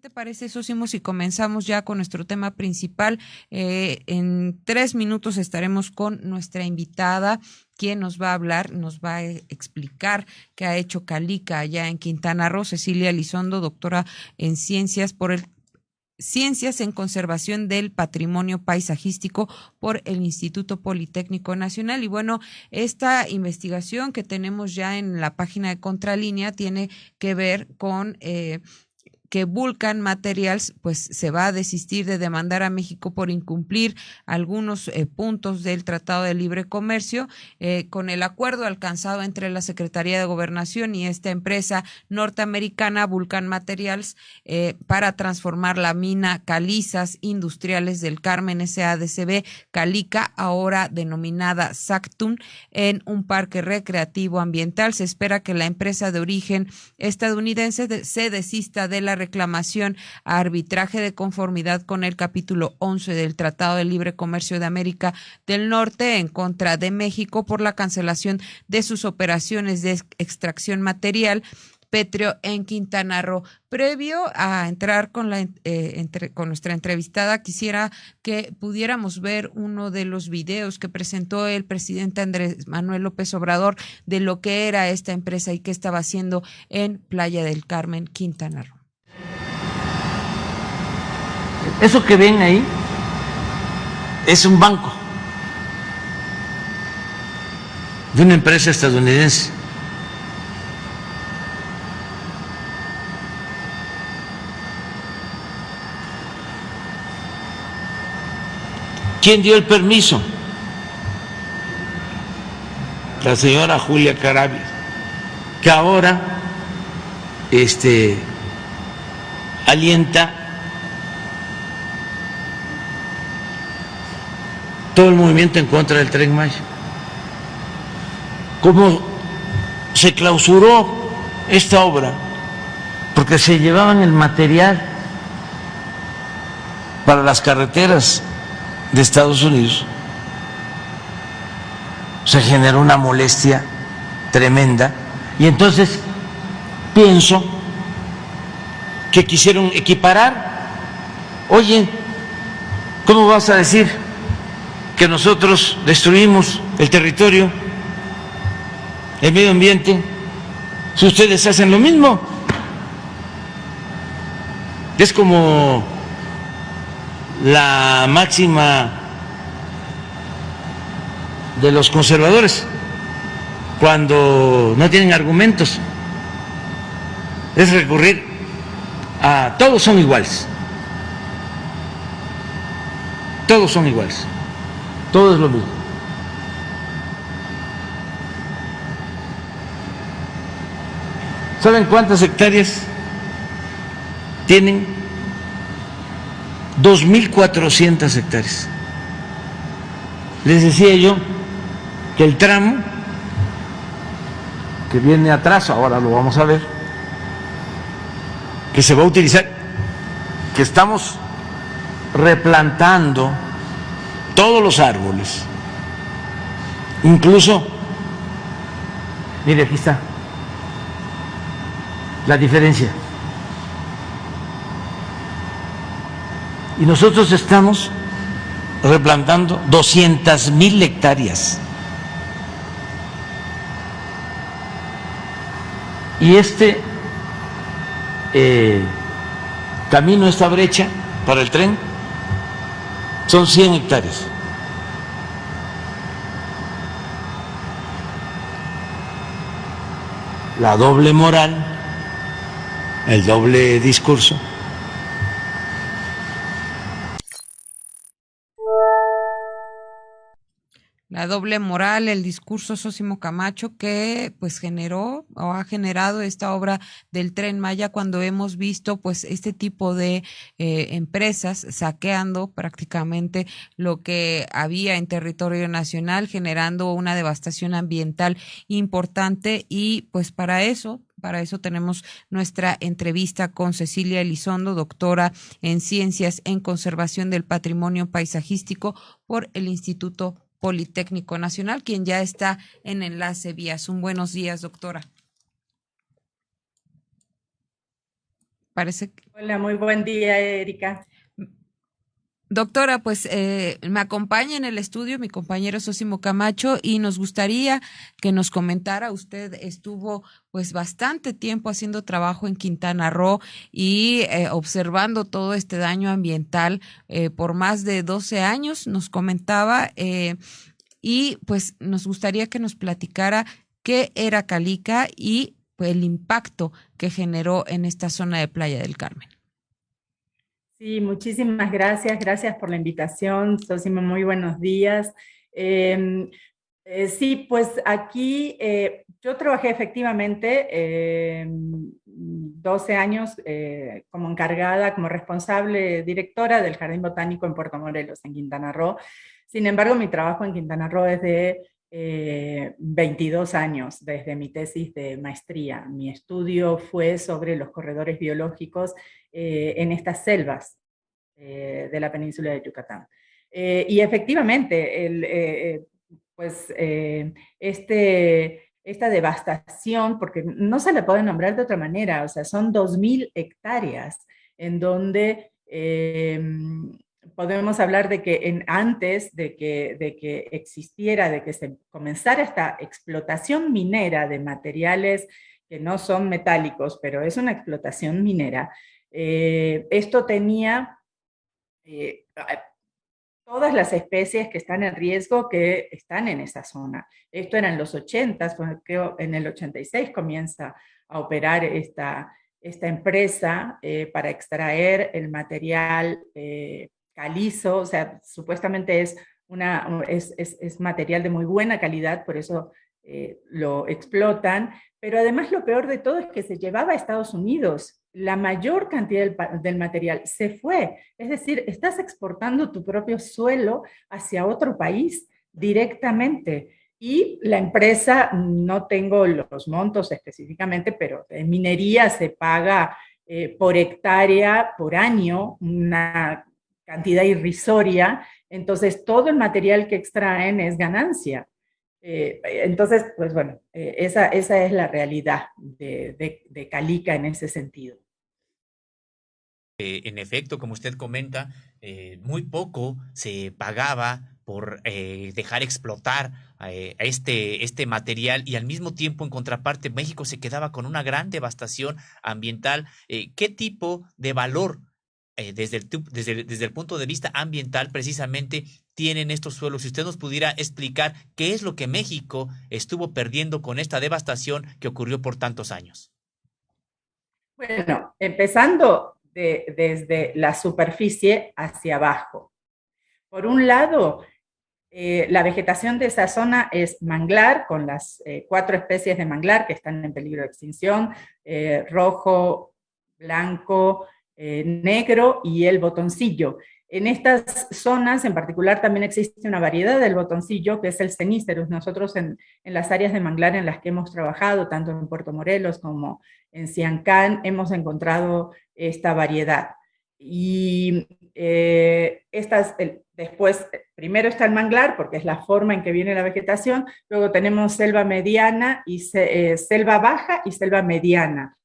te parece, Sósimo, si comenzamos ya con nuestro tema principal? En 3 minutos estaremos con nuestra invitada, quien nos va a hablar, nos va a explicar qué ha hecho Calica allá en Quintana Roo. Cecilia Elizondo, doctora en Ciencias en Conservación del Patrimonio Paisajístico por el Instituto Politécnico Nacional. Y bueno, esta investigación que tenemos ya en la página de Contralínea tiene que ver con que Vulcan Materials pues se va a desistir de demandar a México por incumplir algunos puntos del Tratado de Libre Comercio, con el acuerdo alcanzado entre la Secretaría de Gobernación y esta empresa norteamericana Vulcan Materials para transformar la mina Calizas Industriales del Carmen SADCB Calica, ahora denominada Sactun, en un parque recreativo ambiental. Se espera que la empresa de origen estadounidense se desista de la reclamación a arbitraje de conformidad con el capítulo 11 del Tratado de Libre Comercio de América del Norte en contra de México por la cancelación de sus operaciones de extracción material pétreo en Quintana Roo. Previo a entrar con nuestra entrevistada, quisiera que pudiéramos ver uno de los videos que presentó el presidente Andrés Manuel López Obrador de lo que era esta empresa y qué estaba haciendo en Playa del Carmen, Quintana Roo. Eso que ven ahí es un banco de una empresa estadounidense. ¿Quién dio el permiso? La señora Julia Carabias, que ahora alienta todo el movimiento en contra del Tren Maya. ¿Cómo se clausuró esta obra? Porque se llevaban el material para las carreteras de Estados Unidos. Se generó una molestia tremenda y entonces pienso que quisieron equiparar. Oye, ¿cómo vas a decir que nosotros destruimos el territorio, el medio ambiente, si ustedes hacen lo mismo? Es como la máxima de los conservadores cuando no tienen argumentos, es recurrir a todos son iguales, todos son iguales, todo es lo mismo. ¿Saben cuántas hectáreas tienen? 2.400 hectáreas. Les decía yo que el tramo que viene atrás, ahora lo vamos a ver, que se va a utilizar, que estamos replantando todos los árboles, incluso, mire, aquí está la diferencia. Y nosotros estamos replantando 200.000 hectáreas. Y camino, esta brecha para el tren, son 100 hectáreas. La doble moral, el doble discurso. La doble moral, el discurso Sósimo Camacho, que pues generó o ha generado esta obra del Tren Maya, cuando hemos visto pues este tipo de empresas saqueando prácticamente lo que había en territorio nacional, generando una devastación ambiental importante. Y pues para eso tenemos nuestra entrevista con Cecilia Elizondo, doctora en Ciencias en Conservación del Patrimonio Paisajístico por el Instituto Politécnico Nacional, quien ya está en enlace vía Zoom. Buenos días, doctora. Parece. Hola, muy buen día, Erika. Doctora, pues me acompaña en el estudio mi compañero Sósimo Camacho y nos gustaría que nos comentara, usted estuvo pues bastante tiempo haciendo trabajo en Quintana Roo y observando todo este daño ambiental por más de 12 años, nos comentaba, y pues nos gustaría que nos platicara qué era Calica y pues, el impacto que generó en esta zona de Playa del Carmen. Sí, muchísimas gracias. Gracias por la invitación. Sosimo, muy buenos días. Eh, sí, pues aquí yo trabajé efectivamente 12 años como encargada, como responsable directora del Jardín Botánico en Puerto Morelos, en Quintana Roo. Sin embargo, mi trabajo en Quintana Roo es de 22 años, desde mi tesis de maestría. Mi estudio fue sobre los corredores biológicos en estas selvas de la península de Yucatán. Y efectivamente, pues esta devastación, porque no se le puede nombrar de otra manera, o sea, son 2.000 hectáreas en donde podemos hablar de que antes de que existiera, de que se comenzara esta explotación minera de materiales que no son metálicos, pero es una explotación minera, esto tenía eh, todas las especies que están en riesgo que están en esa zona. Esto era en los 80, creo en el 86 comienza a operar esta empresa para extraer el material calizo, o sea, supuestamente es material de muy buena calidad, por eso lo explotan, pero además lo peor de todo es que se llevaba a Estados Unidos. La mayor cantidad del material se fue, es decir, estás exportando tu propio suelo hacia otro país directamente. Y la empresa, no tengo los montos específicamente, pero en minería se paga por hectárea, por año, una cantidad irrisoria. Entonces, todo el material que extraen es ganancia. Entonces, pues bueno, esa es la realidad de Calica en ese sentido. En efecto, como usted comenta, muy poco se pagaba por dejar explotar este material y al mismo tiempo, en contraparte, México se quedaba con una gran devastación ambiental. ¿Qué tipo de valor desde el punto de vista ambiental precisamente tienen estos suelos? Si usted nos pudiera explicar qué es lo que México estuvo perdiendo con esta devastación que ocurrió por tantos años. Bueno, empezando desde la superficie hacia abajo. Por un lado, la vegetación de esa zona es manglar, con las 4 especies de manglar que están en peligro de extinción, rojo, blanco, negro y el botoncillo. En estas zonas en particular también existe una variedad del botoncillo que es el Cenicerus. Nosotros en las áreas de manglar en las que hemos trabajado, tanto en Puerto Morelos como en Siancán, hemos encontrado esta variedad. Y después, primero está el manglar, porque es la forma en que viene la vegetación, luego tenemos selva mediana, y selva baja y selva mediana,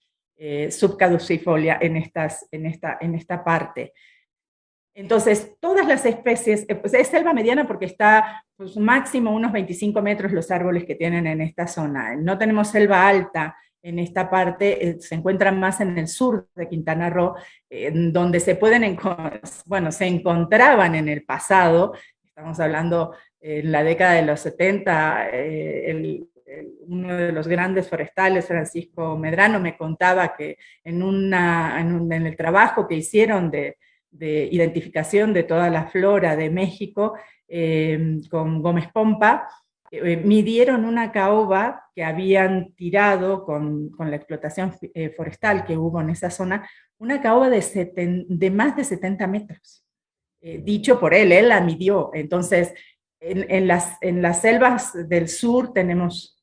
subcaducifolia en esta parte. Entonces, todas las especies, pues es selva mediana porque está pues, máximo unos 25 metros los árboles que tienen en esta zona. No tenemos selva alta en esta parte, se encuentran más en el sur de Quintana Roo, donde se encontraban en el pasado, estamos hablando en la década de los 70, uno de los grandes forestales, Francisco Medrano, me contaba que en el trabajo que hicieron de identificación de toda la flora de México con Gómez Pompa, midieron una caoba que habían tirado con la explotación forestal que hubo en esa zona, una caoba de más de 70 metros, dicho por él la midió. Entonces, en las selvas del sur tenemos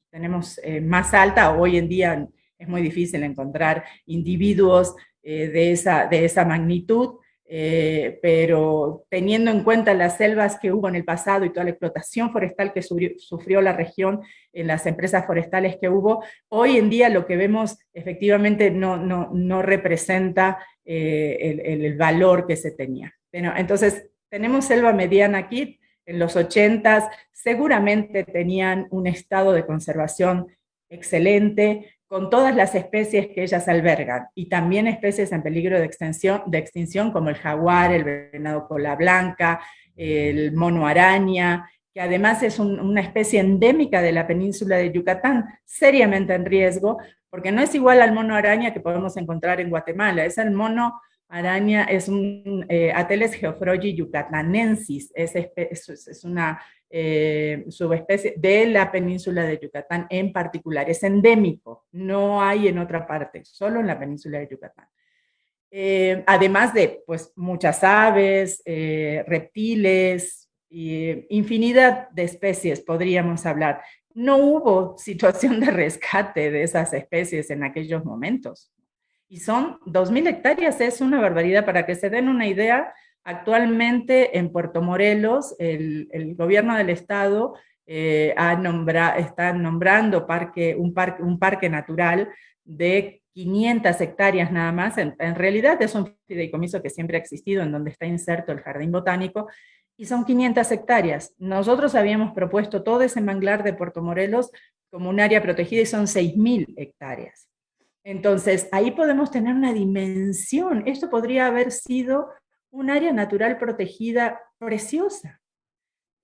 más alta, hoy en día es muy difícil encontrar individuos de esa magnitud, pero teniendo en cuenta las selvas que hubo en el pasado y toda la explotación forestal que sufrió la región en las empresas forestales que hubo, hoy en día lo que vemos efectivamente no representa el valor que se tenía. Bueno, entonces, tenemos selva mediana aquí. En los 80s seguramente tenían un estado de conservación excelente, con todas las especies que ellas albergan, y también especies en peligro de extinción como el jaguar, el venado cola blanca, el mono araña, que además es una especie endémica de la península de Yucatán, seriamente en riesgo, porque no es igual al mono araña que podemos encontrar en Guatemala, es el mono araña, es un Ateles geoffroyi yucatanensis, es una subespecie de la península de Yucatán en particular, es endémico, no hay en otra parte, solo en la península de Yucatán. Además de pues, muchas aves, reptiles, infinidad de especies podríamos hablar. No hubo situación de rescate de esas especies en aquellos momentos. Y son 2.000 hectáreas, es una barbaridad. Para que se den una idea, actualmente en Puerto Morelos, el gobierno del estado está nombrando un parque natural de 500 hectáreas nada más. En realidad es un fideicomiso que siempre ha existido, en donde está inserto el jardín botánico, y son 500 hectáreas. Nosotros habíamos propuesto todo ese manglar de Puerto Morelos como un área protegida y son 6.000 hectáreas. Entonces, ahí podemos tener una dimensión. Esto podría haber sido un área natural protegida preciosa.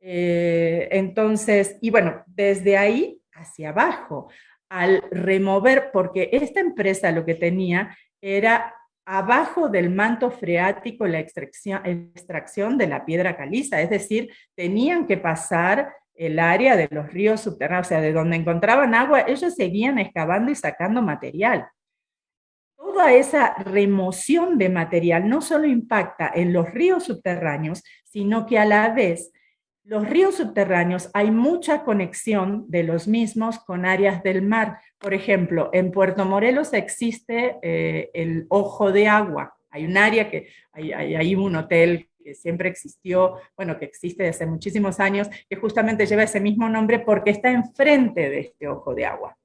Entonces, y bueno, desde ahí hacia abajo, al remover, porque esta empresa lo que tenía era abajo del manto freático la extracción de la piedra caliza, es decir, tenían que pasar el área de los ríos subterráneos, o sea, de donde encontraban agua, ellos seguían excavando y sacando material. Toda esa remoción de material no solo impacta en los ríos subterráneos, sino que a la vez los ríos subterráneos hay mucha conexión de los mismos con áreas del mar. Por ejemplo, en Puerto Morelos existe el Ojo de Agua. Hay un área que hay un hotel que siempre existió, bueno, que existe desde muchísimos años, que justamente lleva ese mismo nombre porque está enfrente de este Ojo de Agua.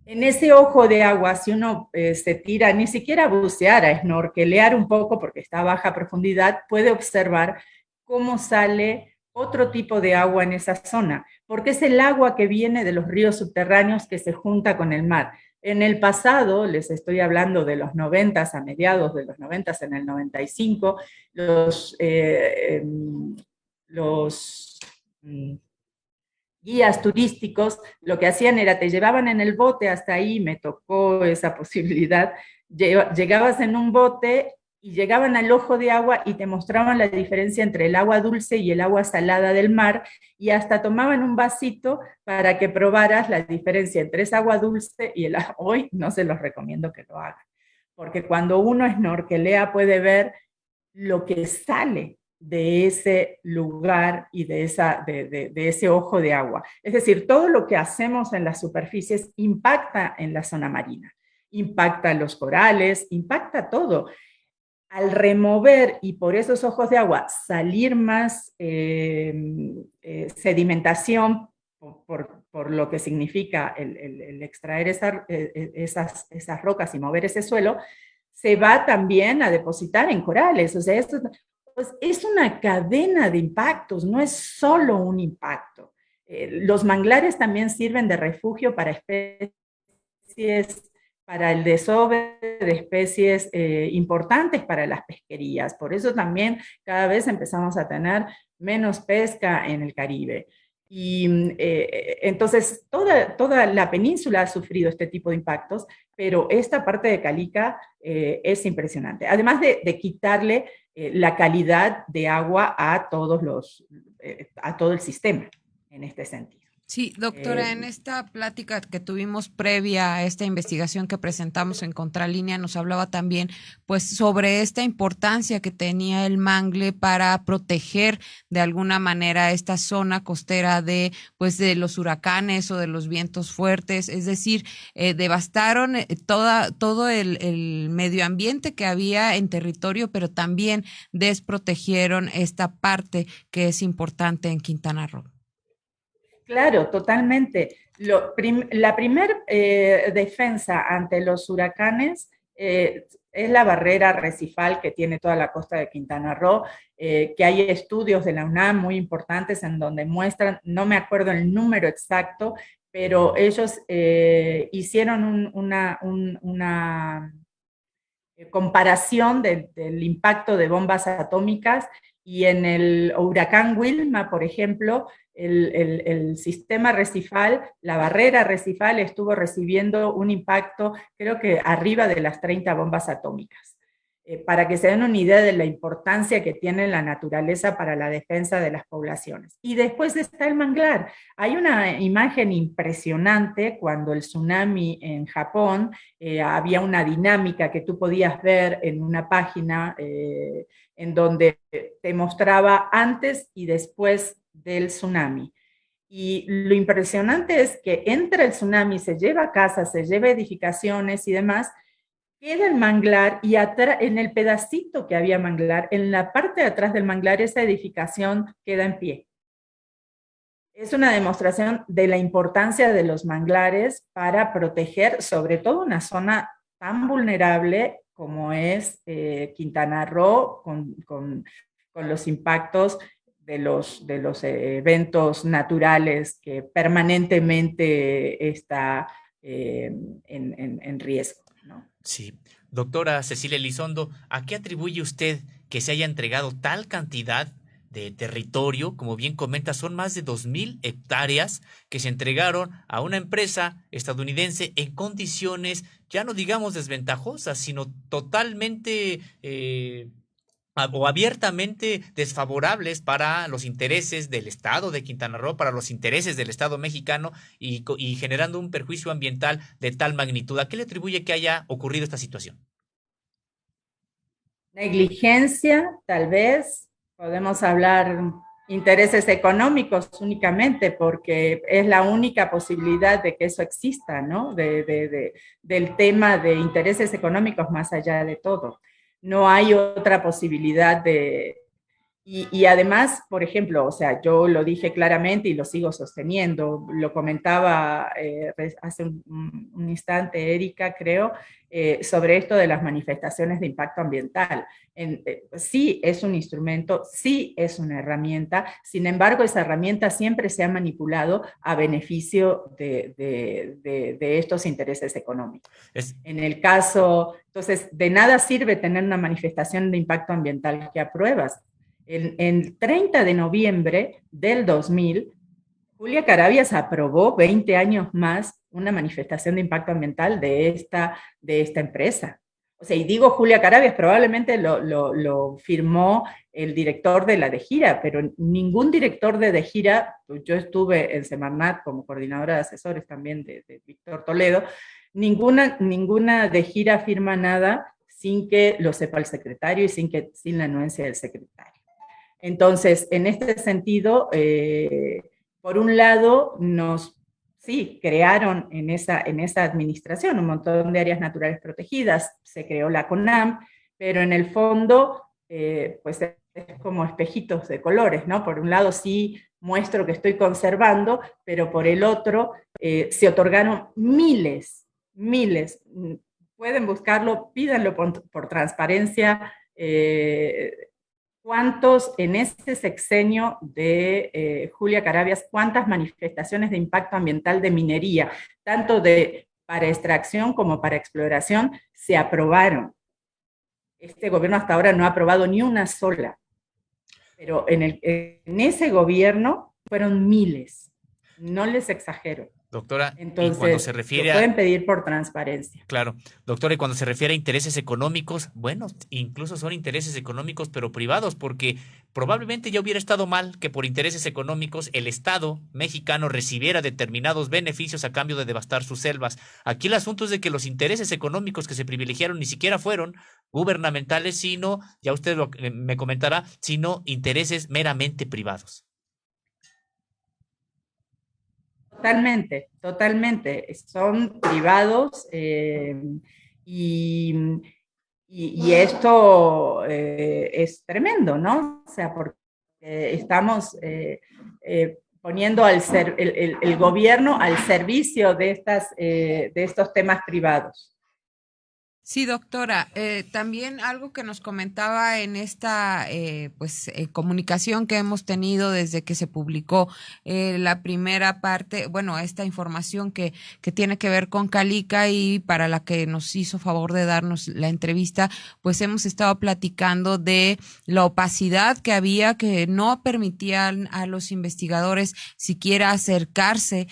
En ese Ojo de Agua, si uno se tira, ni siquiera a bucear, a snorkelear un poco, porque está a baja profundidad, puede observar cómo sale otro tipo de agua en esa zona, porque es el agua que viene de los ríos subterráneos que se junta con el mar. En el pasado, les estoy hablando de los 90, a mediados de los 90, en el 95, los guías turísticos lo que hacían era te llevaban en el bote hasta ahí, me tocó esa posibilidad, llegabas en un bote y llegaban al Ojo de Agua y te mostraban la diferencia entre el agua dulce y el agua salada del mar, y hasta tomaban un vasito para que probaras la diferencia entre esa agua dulce y el agua. Hoy no se los recomiendo que lo hagan, porque cuando uno snorkelea puede ver lo que sale de ese lugar y de ese ojo de agua. Es decir, todo lo que hacemos en las superficies impacta en la zona marina, impacta en los corales, impacta todo. Al remover y por esos ojos de agua salir más sedimentación por lo que significa el extraer esas rocas y mover ese suelo, se va también a depositar en corales. O sea, esto pues, es una cadena de impactos, no es solo un impacto. Los manglares también sirven de refugio para especies, para el desove de especies importantes para las pesquerías. Por eso también cada vez empezamos a tener menos pesca en el Caribe. Y entonces toda la península ha sufrido este tipo de impactos, pero esta parte de Calica es impresionante. Además de quitarle la calidad de agua a todo el sistema, en este sentido. Sí, doctora, en esta plática que tuvimos previa a esta investigación que presentamos en Contralínea, nos hablaba también pues sobre esta importancia que tenía el mangle para proteger de alguna manera esta zona costera de pues de los huracanes o de los vientos fuertes, es decir, devastaron todo el medio ambiente que había en territorio, pero también desprotegieron esta parte que es importante en Quintana Roo. Claro, totalmente. La primer defensa ante los huracanes es la barrera arrecifal que tiene toda la costa de Quintana Roo, que hay estudios de la UNAM muy importantes en donde muestran, no me acuerdo el número exacto, pero ellos hicieron una comparación del impacto de bombas atómicas y en el huracán Wilma, por ejemplo, el sistema arrecifal, la barrera arrecifal estuvo recibiendo un impacto, creo que arriba de las 30 bombas atómicas. Para que se den una idea de la importancia que tiene la naturaleza para la defensa de las poblaciones. Y después está el manglar. Hay una imagen impresionante cuando el tsunami en Japón, había una dinámica que tú podías ver en una página en donde te mostraba antes y después del tsunami. Y lo impresionante es que entra el tsunami, se lleva casas, se lleva edificaciones y demás, queda el manglar y en el pedacito que había manglar, en la parte de atrás del manglar, esa edificación queda en pie. Es una demostración de la importancia de los manglares para proteger sobre todo una zona tan vulnerable como es Quintana Roo, con los impactos de los eventos naturales que permanentemente está en riesgo, ¿no? Sí. Doctora Cecilia Elizondo, ¿a qué atribuye usted que se haya entregado tal cantidad de territorio? Como bien comenta, son más de 2,000 hectáreas que se entregaron a una empresa estadounidense en condiciones, ya no digamos desventajosas, sino totalmente o abiertamente desfavorables para los intereses del Estado de Quintana Roo, para los intereses del Estado mexicano y generando un perjuicio ambiental de tal magnitud. ¿A qué le atribuye que haya ocurrido esta situación? Negligencia, tal vez, podemos hablar intereses económicos únicamente, porque es la única posibilidad de que eso exista, ¿no? Del tema de intereses económicos más allá de todo. No hay otra posibilidad de... Y además, por ejemplo, o sea, yo lo dije claramente y lo sigo sosteniendo, lo comentaba hace un instante Erika, creo, sobre esto de las manifestaciones de impacto ambiental. Sí es un instrumento, sí es una herramienta, sin embargo, esa herramienta siempre se ha manipulado a beneficio de estos intereses económicos. En el caso, entonces, de nada sirve tener una manifestación de impacto ambiental que apruebas. El 30 de noviembre del 2000, Julia Carabias aprobó 20 años más una manifestación de impacto ambiental de esta empresa. O sea, y digo Julia Carabias, probablemente lo firmó el director de la DEGIRA, pero ningún director de DEGIRA, yo estuve en Semarnat como coordinadora de asesores también de Víctor Toledo, ninguna DEGIRA firma nada sin que lo sepa el secretario y sin la anuencia del secretario. Entonces, en este sentido, por un lado, sí, crearon en esa administración un montón de áreas naturales protegidas, se creó la CONAM, pero en el fondo, pues es como espejitos de colores, ¿no? Por un lado sí muestro que estoy conservando, pero por el otro se otorgaron miles, pueden buscarlo, pídanlo por transparencia, ¿cuántos en ese sexenio de Julia Carabias, cuántas manifestaciones de impacto ambiental de minería, tanto para extracción como para exploración, se aprobaron? Este gobierno hasta ahora no ha aprobado ni una sola, pero en ese gobierno fueron miles, no les exagero. Doctora, y cuando se Entonces, lo refiere a, pueden pedir por transparencia. claro, doctora, y cuando se refiere a intereses económicos, bueno, incluso son intereses económicos, pero privados, porque probablemente ya hubiera estado mal que por intereses económicos el Estado mexicano recibiera determinados beneficios a cambio de devastar sus selvas. Aquí el asunto es de que los intereses económicos que se privilegiaron ni siquiera fueron gubernamentales, sino, ya usted me comentará, sino intereses meramente privados. Totalmente, totalmente. Son privados y, y esto es tremendo, ¿no? O sea, porque estamos poniendo el gobierno al servicio de estos temas privados. Sí, doctora. También algo que nos comentaba en esta comunicación que hemos tenido desde que se publicó la primera parte, bueno, esta información que tiene que ver con Calica y para la que nos hizo favor de darnos la entrevista, pues hemos estado platicando de la opacidad que había, que no permitían a los investigadores siquiera acercarse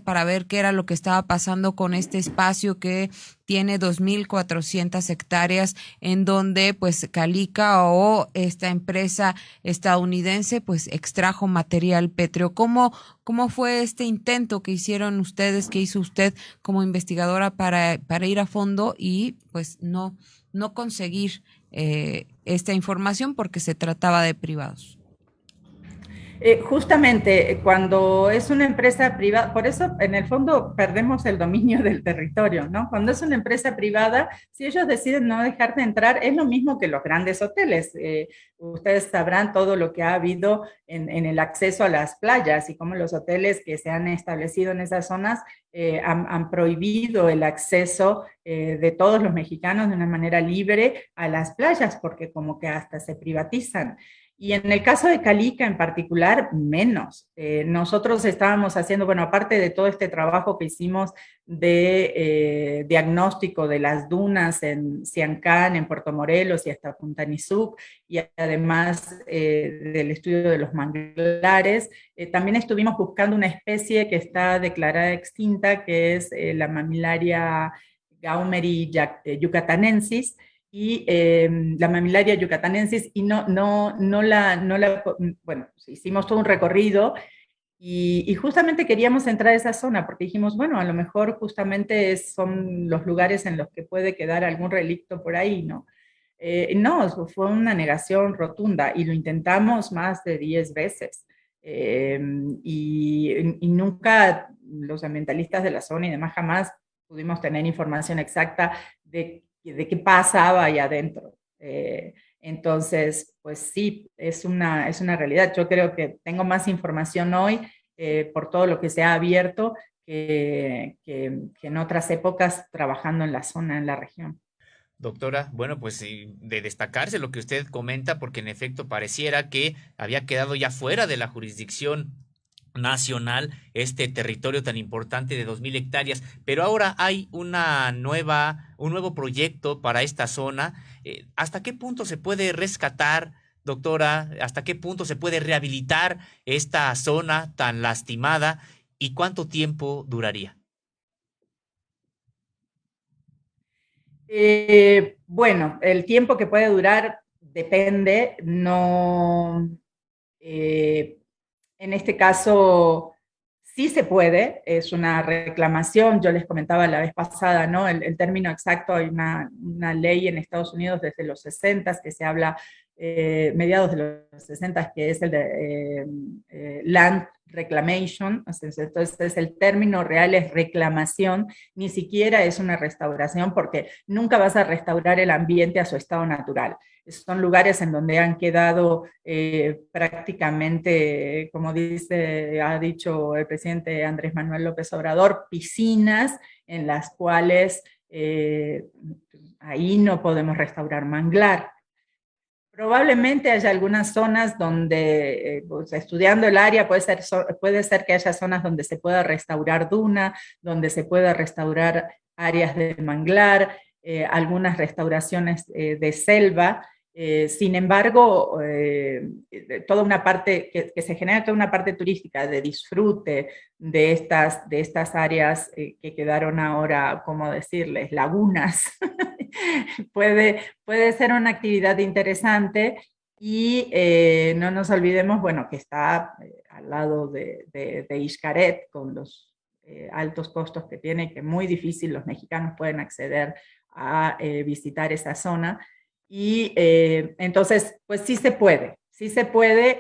para ver qué era lo que estaba pasando con este espacio que tiene 2.400 hectáreas en donde pues Calica o esta empresa estadounidense pues extrajo material pétreo. ¿Cómo fue este intento que hicieron ustedes, que hizo usted como investigadora para ir a fondo y pues no conseguir esta información porque se trataba de privados? Justamente cuando es una empresa privada, por eso en el fondo perdemos el dominio del territorio, ¿no? Cuando es una empresa privada, si ellos deciden no dejarte entrar, es lo mismo que los grandes hoteles. Ustedes sabrán todo lo que ha habido en el acceso a las playas y cómo los hoteles que se han establecido en esas zonas han prohibido el acceso de todos los mexicanos de una manera libre a las playas, porque como que hasta se privatizan. Y en el caso de Calica en particular, menos. Nosotros estábamos haciendo, bueno, aparte de todo este trabajo que hicimos de diagnóstico de las dunas en Siancán, en Puerto Morelos y hasta Punta Nizuc, y además del estudio de los manglares, también estuvimos buscando una especie que está declarada extinta, que es la Mammillaria gaumeri yucatanensis, y la Mammillaria yucatanensis, y bueno, hicimos todo un recorrido y justamente queríamos entrar a esa zona porque dijimos, bueno, a lo mejor justamente son los lugares en los que puede quedar algún relicto por ahí, ¿no? No, fue una negación rotunda y lo intentamos más de 10 veces. Y nunca los ambientalistas de la zona y demás jamás pudimos tener información exacta de qué pasaba ahí adentro. Entonces, pues sí, es una realidad. Yo creo que tengo más información hoy por todo lo que se ha abierto que en otras épocas trabajando en la zona, en la región. Doctora, bueno, pues de destacarse lo que usted comenta, porque en efecto pareciera que había quedado ya fuera de la jurisdicción nacional este territorio tan importante de 2.000 hectáreas, pero ahora hay un nuevo proyecto para esta zona. ¿Hasta qué punto se puede rescatar, doctora? ¿Hasta qué punto se puede rehabilitar esta zona tan lastimada y cuánto tiempo duraría? Bueno, el tiempo que puede durar depende, no, en este caso sí se puede, es una reclamación, yo les comentaba la vez pasada, ¿no? El término exacto, hay una ley en Estados Unidos desde los 60 que se habla, mediados de los 60, que es el de Land Reclamation, entonces el término real es reclamación, ni siquiera es una restauración, porque nunca vas a restaurar el ambiente a su estado natural. Son lugares en donde han quedado prácticamente, como ha dicho el presidente Andrés Manuel López Obrador, piscinas en las cuales ahí no podemos restaurar manglar. Probablemente haya algunas zonas donde, pues, estudiando el área, puede ser que haya zonas donde se pueda restaurar duna, donde se pueda restaurar áreas de manglar, algunas restauraciones de selva, Sin embargo, toda una parte, que se genera toda una parte turística de disfrute de estas áreas que quedaron ahora, ¿cómo decirles?, lagunas, puede ser una actividad interesante. Y no nos olvidemos, bueno, que está al lado de Xcaret, con los altos costos que tiene, que es muy difícil, los mexicanos pueden acceder a visitar esa zona. Y entonces, pues sí se puede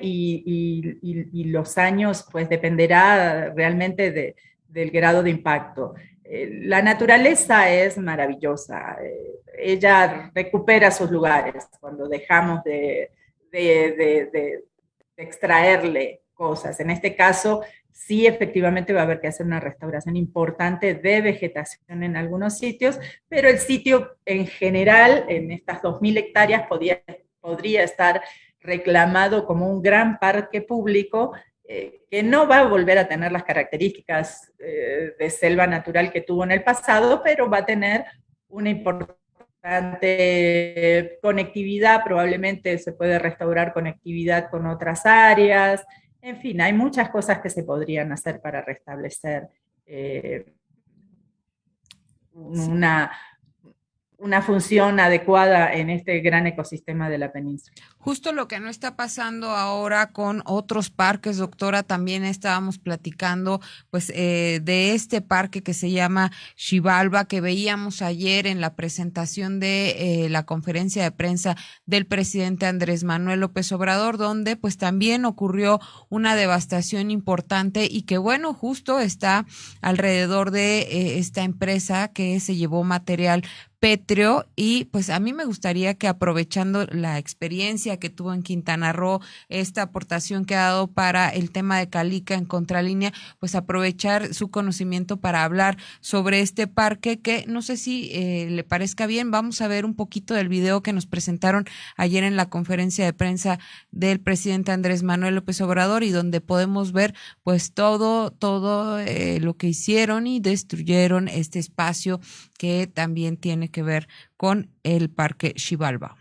y los años, pues dependerá realmente del grado de impacto. La naturaleza es maravillosa, ella recupera sus lugares cuando dejamos de extraerle cosas. En este caso, sí efectivamente va a haber que hacer una restauración importante de vegetación en algunos sitios, pero el sitio en general, en estas 2.000 hectáreas, podría estar reclamado como un gran parque público que no va a volver a tener las características de selva natural que tuvo en el pasado, pero va a tener una importante conectividad, probablemente se puede restaurar conectividad con otras áreas. En fin, hay muchas cosas que se podrían hacer para restablecer una, una función adecuada en este gran ecosistema de la península. Justo lo que no está pasando ahora con otros parques, doctora, también estábamos platicando pues de este parque que se llama Xibalba, que veíamos ayer en la presentación de la conferencia de prensa del presidente Andrés Manuel López Obrador, donde pues también ocurrió una devastación importante y que bueno, justo está alrededor de esta empresa que se llevó material pétreo. Y pues a mí me gustaría que, aprovechando la experiencia que tuvo en Quintana Roo, esta aportación que ha dado para el tema de Calica en Contralínea, pues aprovechar su conocimiento para hablar sobre este parque, que no sé si le parezca bien. Vamos a ver un poquito del video que nos presentaron ayer en la conferencia de prensa del presidente Andrés Manuel López Obrador, y donde podemos ver pues todo lo que hicieron y destruyeron este espacio que también tiene que ver con el Parque Xibalba.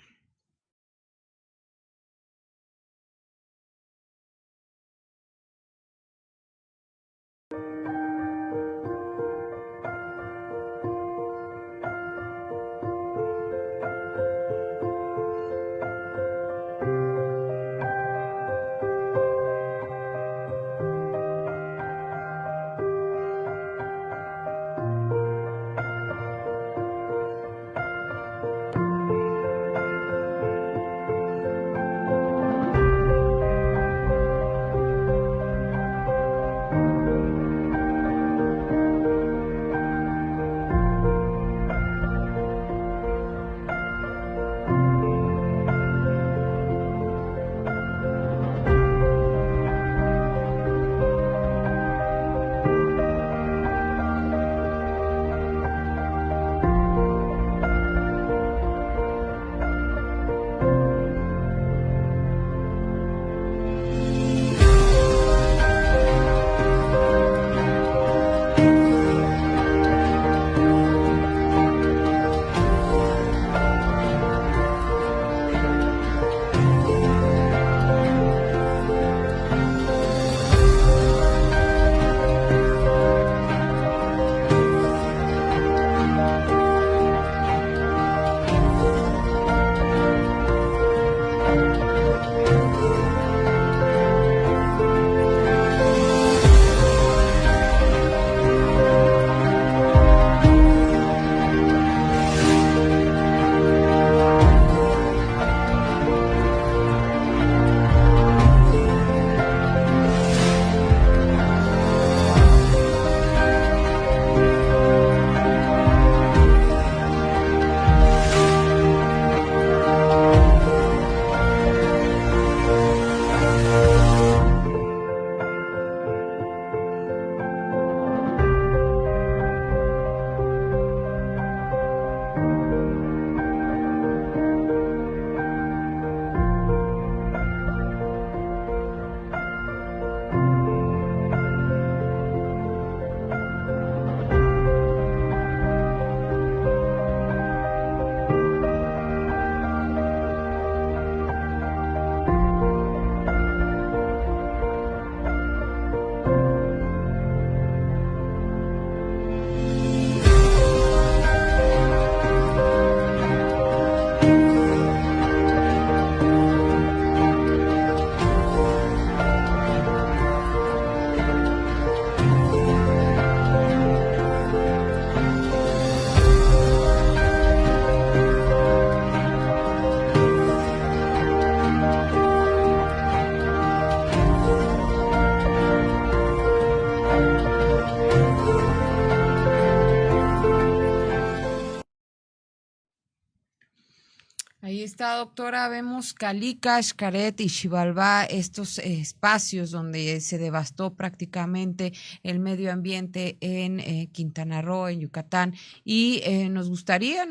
está, doctora? Vemos Calica, Xcaret y Xibalbá, estos espacios donde se devastó prácticamente el medio ambiente en Quintana Roo, en Yucatán, y nos gustaría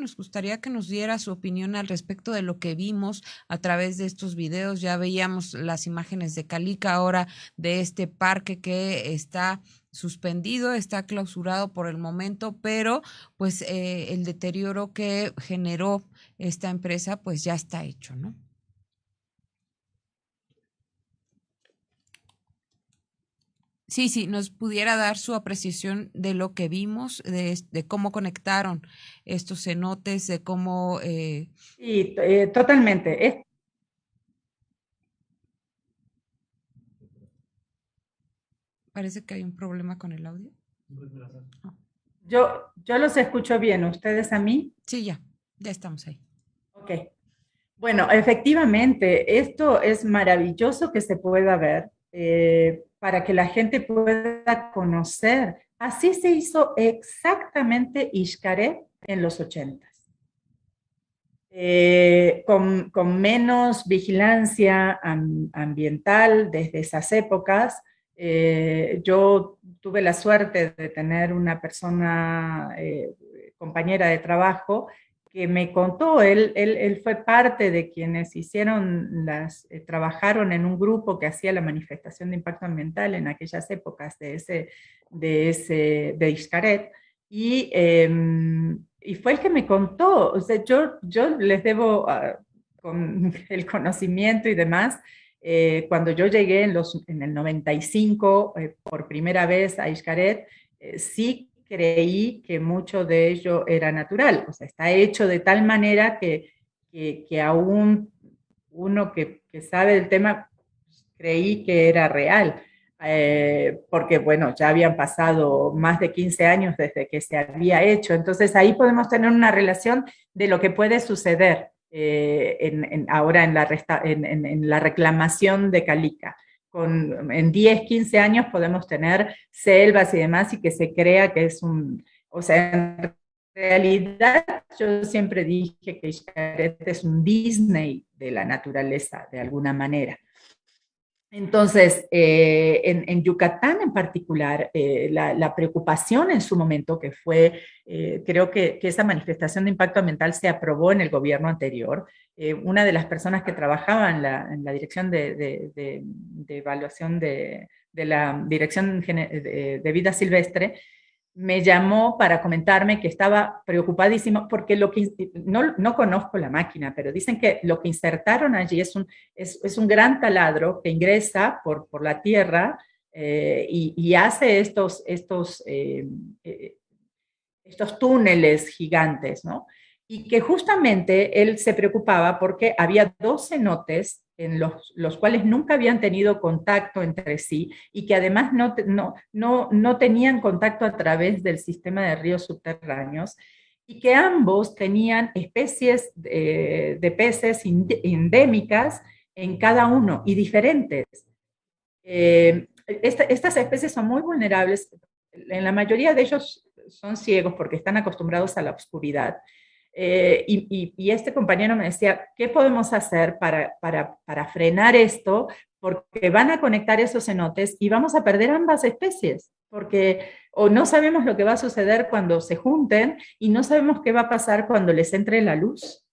que nos diera su opinión al respecto de lo que vimos a través de estos videos. Ya veíamos las imágenes de Calica, ahora de este parque que está suspendido, está clausurado por el momento, pero pues el deterioro que generó esta empresa pues ya está hecho, ¿no? Sí, nos pudiera dar su apreciación de lo que vimos, de cómo conectaron estos cenotes, de cómo... Sí, totalmente. Parece que hay un problema con el audio. Oh. Yo los escucho bien, ¿ustedes a mí? Sí, ya estamos ahí. Ok. Bueno, efectivamente, esto es maravilloso que se pueda ver para que la gente pueda conocer. Así se hizo exactamente Xcaret en los 80. Con menos vigilancia ambiental desde esas épocas. Yo tuve la suerte de tener una persona, compañera de trabajo, que me contó, él fue parte de quienes hicieron trabajaron en un grupo que hacía la manifestación de impacto ambiental en aquellas épocas de Xcaret, y fue el que me contó. O sea, yo les debo, con el conocimiento y demás, cuando yo llegué en el 95 por primera vez a Xcaret, sí creí que mucho de ello era natural. O sea, está hecho de tal manera que aún uno que sabe del tema creí que era real. Porque bueno, ya habían pasado más de 15 años desde que se había hecho, entonces ahí podemos tener una relación de lo que puede suceder ahora en la reclamación de Calica. En 10, 15 años podemos tener selvas y demás y que se crea que es o sea, en realidad yo siempre dije que Xcaret es un Disney de la naturaleza, de alguna manera. Entonces, en Yucatán en particular, la preocupación en su momento, que fue, creo que esa manifestación de impacto ambiental se aprobó en el gobierno anterior. Una de las personas que trabajaba en la dirección de evaluación de la Dirección de Vida Silvestre, me llamó para comentarme que estaba preocupadísimo porque no conozco la máquina, pero dicen que lo que insertaron allí es un gran taladro que ingresa por la tierra y hace estos túneles gigantes, ¿no? Y que justamente él se preocupaba porque había dos cenotes en los cuales nunca habían tenido contacto entre sí y que además no tenían contacto a través del sistema de ríos subterráneos, y que ambos tenían especies de peces endémicas en cada uno y diferentes. Estas especies son muy vulnerables. En la mayoría de ellos son ciegos porque están acostumbrados a la oscuridad. Y este compañero me decía, ¿qué podemos hacer para frenar esto? Porque van a conectar esos cenotes y vamos a perder ambas especies, porque o no sabemos lo que va a suceder cuando se junten y no sabemos qué va a pasar cuando les entre la luz.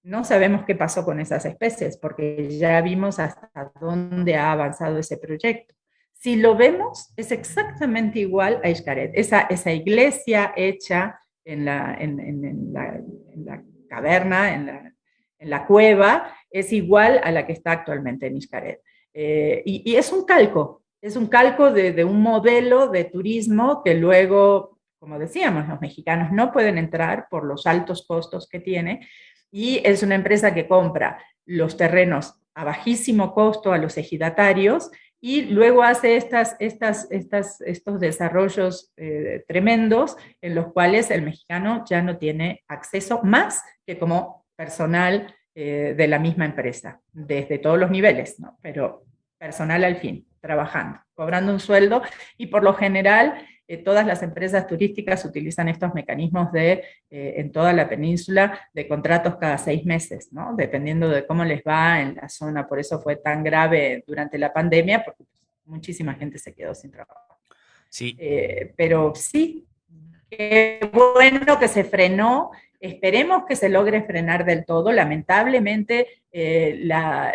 No sabemos qué pasó con esas especies, porque ya vimos hasta dónde ha avanzado ese proyecto. Si lo vemos, es exactamente igual a Xcaret. Esa iglesia hecha en la caverna, en la cueva, es igual a la que está actualmente en Xcaret. Y es un calco de un modelo de turismo que luego, como decíamos, los mexicanos no pueden entrar por los altos costos que tiene, y es una empresa que compra los terrenos a bajísimo costo a los ejidatarios y luego hace estos desarrollos tremendos en los cuales el mexicano ya no tiene acceso más que como personal de la misma empresa, desde todos los niveles, ¿no? Pero personal al fin, trabajando, cobrando un sueldo, y por lo general todas las empresas turísticas utilizan estos mecanismos en toda la península, de contratos cada 6 meses, ¿no? Dependiendo de cómo les va en la zona. Por eso fue tan grave durante la pandemia, porque muchísima gente se quedó sin trabajo. Sí. Pero sí, qué bueno que se frenó. Esperemos que se logre frenar del todo. Lamentablemente, la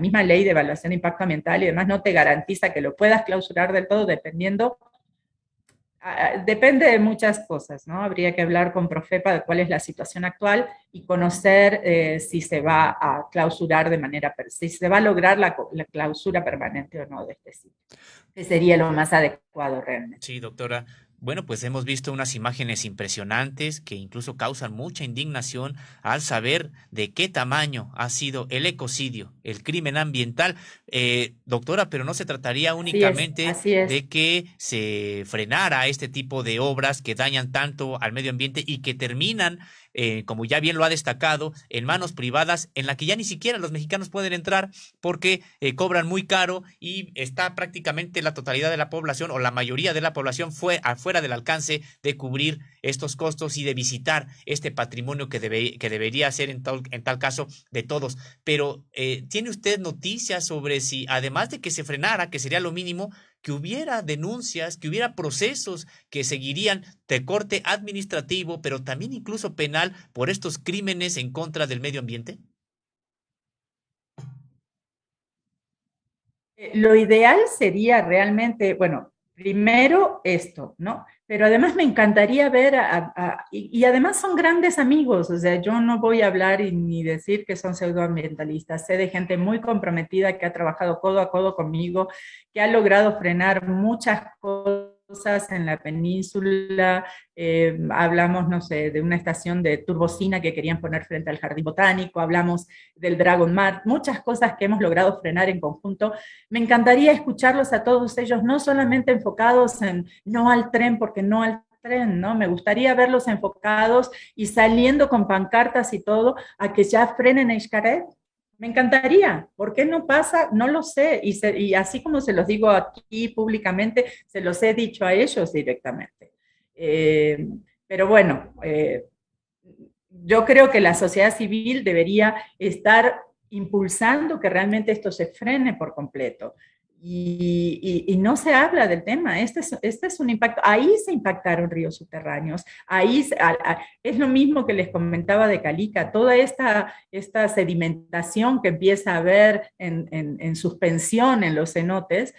misma ley de evaluación de impacto ambiental y demás no te garantiza que lo puedas clausurar del todo, depende de muchas cosas, ¿no? Habría que hablar con Profepa de cuál es la situación actual y conocer si se va a clausurar si se va a lograr la clausura permanente o no de este sitio, que sería lo más adecuado realmente. Sí, doctora. Bueno, pues hemos visto unas imágenes impresionantes que incluso causan mucha indignación al saber de qué tamaño ha sido el ecocidio, el crimen ambiental. Doctora, pero no se trataría únicamente Así es. de que se frenara este tipo de obras que dañan tanto al medio ambiente y que terminan, como ya bien lo ha destacado, en manos privadas en la que ya ni siquiera los mexicanos pueden entrar porque cobran muy caro y está prácticamente la totalidad de la población o la mayoría de la población afuera del alcance de cubrir estos costos y de visitar este patrimonio que debería ser en tal caso de todos. Pero ¿tiene usted noticias sobre si, además de que se frenara, que sería lo mínimo, que hubiera denuncias, que hubiera procesos que seguirían de corte administrativo, pero también incluso penal por estos crímenes en contra del medio ambiente? Lo ideal sería realmente, bueno, primero esto, ¿no? Pero además me encantaría ver, y además son grandes amigos, o sea, yo no voy a hablar ni decir que son pseudoambientalistas, sé de gente muy comprometida que ha trabajado codo a codo conmigo, que ha logrado frenar muchas cosas en la península. Hablamos, no sé, de una estación de turbocina que querían poner frente al jardín botánico, hablamos del Dragon Mart, muchas cosas que hemos logrado frenar en conjunto. Me encantaría escucharlos a todos ellos, no solamente enfocados en no al tren, porque no al tren, ¿no? Me gustaría verlos enfocados y saliendo con pancartas y todo a que ya frenen a Xcaret. Me encantaría. ¿Por qué no pasa? No lo sé. Y así como se los digo aquí públicamente, se los he dicho a ellos directamente. Pero bueno, yo creo que la sociedad civil debería estar impulsando que realmente esto se frene por completo. Y no se habla del tema. Este es un impacto. Ahí se impactaron ríos subterráneos. Es lo mismo que les comentaba de Calica. Toda esta sedimentación que empieza a haber en suspensión en los cenotes,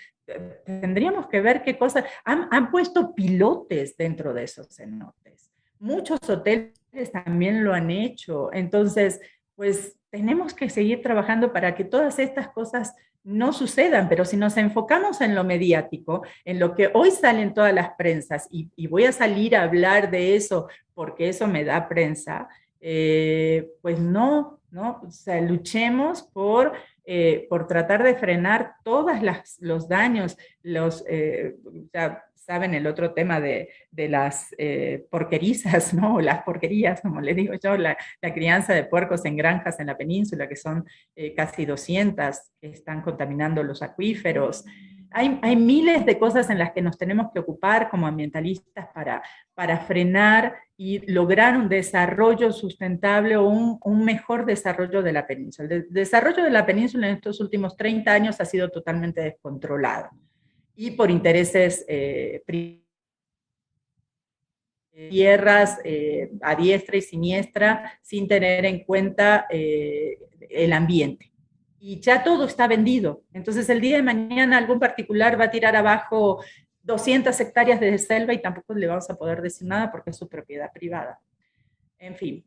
tendríamos que ver qué cosas. Han puesto pilotes dentro de esos cenotes. Muchos hoteles también lo han hecho. Entonces, pues tenemos que seguir trabajando para que todas estas cosas no sucedan, pero si nos enfocamos en lo mediático, en lo que hoy salen todas las prensas, y voy a salir a hablar de eso porque eso me da prensa, pues no, o sea, luchemos por tratar de frenar todos los daños, ya saben el otro tema de las porquerizas, ¿no? Las porquerías, como le digo yo, la crianza de puercos en granjas en la península, que son casi 200, que están contaminando los acuíferos. Hay miles de cosas en las que nos tenemos que ocupar como ambientalistas para frenar y lograr un desarrollo sustentable o un mejor desarrollo de la península. El desarrollo de la península en estos últimos 30 años ha sido totalmente descontrolado y por intereses tierras a diestra y siniestra sin tener en cuenta el ambiente. Y ya todo está vendido. Entonces el día de mañana algún particular va a tirar abajo 200 hectáreas de selva y tampoco le vamos a poder decir nada porque es su propiedad privada. En fin,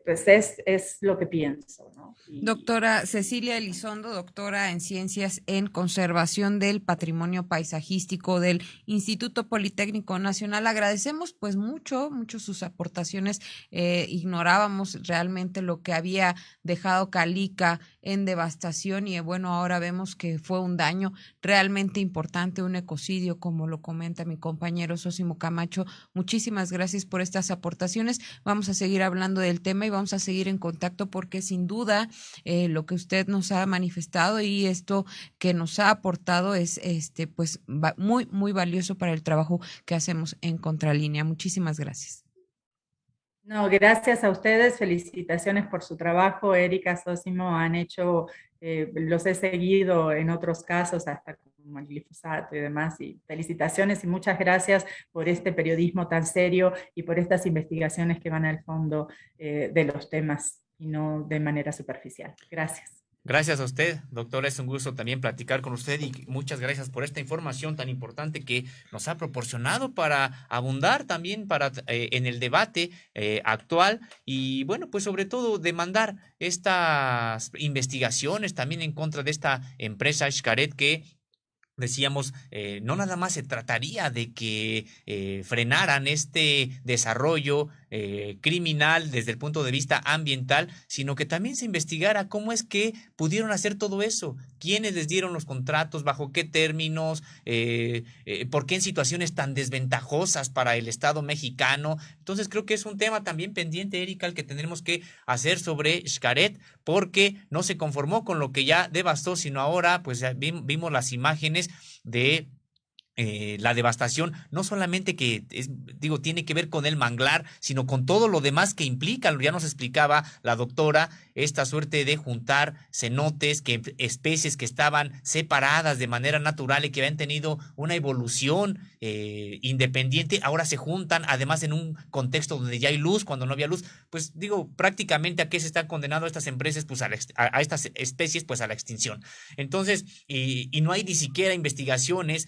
pues es lo que pienso, ¿no? Doctora Cecilia Elizondo, doctora en Ciencias en Conservación del Patrimonio Paisajístico del Instituto Politécnico Nacional. Agradecemos pues mucho sus aportaciones. Ignorábamos realmente lo que había dejado Calica en devastación y bueno, ahora vemos que fue un daño realmente importante, un ecocidio, como lo comenta mi compañero Sósimo Camacho. Muchísimas gracias por estas aportaciones. Vamos a seguir hablando hablando del tema y vamos a seguir en contacto porque sin duda lo que usted nos ha manifestado y esto que nos ha aportado es pues muy, muy valioso para el trabajo que hacemos en Contralínea. Muchísimas gracias. No, gracias a ustedes, felicitaciones por su trabajo, Erika, Sosimo, han hecho, los he seguido en otros casos, hasta como el glifosato y demás, y felicitaciones y muchas gracias por este periodismo tan serio y por estas investigaciones que van al fondo de los temas y no de manera superficial. Gracias. Gracias a usted, doctora. Es un gusto también platicar con usted y muchas gracias por esta información tan importante que nos ha proporcionado para abundar también en el debate actual y bueno, pues sobre todo demandar estas investigaciones también en contra de esta empresa Xcaret que decíamos, no nada más se trataría de que frenaran este desarrollo criminal desde el punto de vista ambiental, sino que también se investigara cómo es que pudieron hacer todo eso, quiénes les dieron los contratos, bajo qué términos, por qué en situaciones tan desventajosas para el Estado mexicano. Entonces creo que es un tema también pendiente, Erika, el que tendremos que hacer sobre Xcaret, porque no se conformó con lo que ya devastó, sino ahora pues ya vimos las imágenes de la devastación, no solamente que tiene que ver con el manglar, sino con todo lo demás que implica. Ya nos explicaba la doctora esta suerte de juntar cenotes, que especies que estaban separadas de manera natural y que habían tenido una evolución independiente, ahora se juntan, además en un contexto donde ya hay luz, cuando no había luz, pues prácticamente a qué se están condenando estas empresas, pues a estas especies, pues a la extinción. Entonces, y no hay ni siquiera investigaciones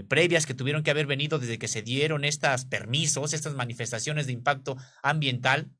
previas que tuvieron que haber venido desde que se dieron estos permisos, estas manifestaciones de impacto ambiental.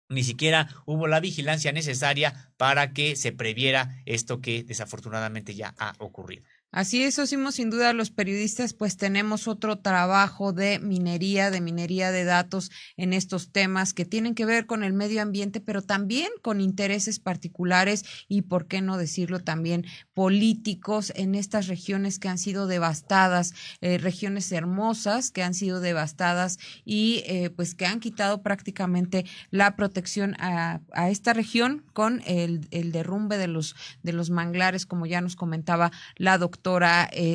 Ni siquiera hubo la vigilancia necesaria para que se previera esto que desafortunadamente ya ha ocurrido. Así es, Sosimo, sin duda los periodistas pues tenemos otro trabajo de minería de datos en estos temas que tienen que ver con el medio ambiente, pero también con intereses particulares y, por qué no decirlo, también políticos en estas regiones que han sido devastadas, regiones hermosas que han sido devastadas y pues que han quitado prácticamente la protección a esta región con el derrumbe de los manglares, como ya nos comentaba la doctora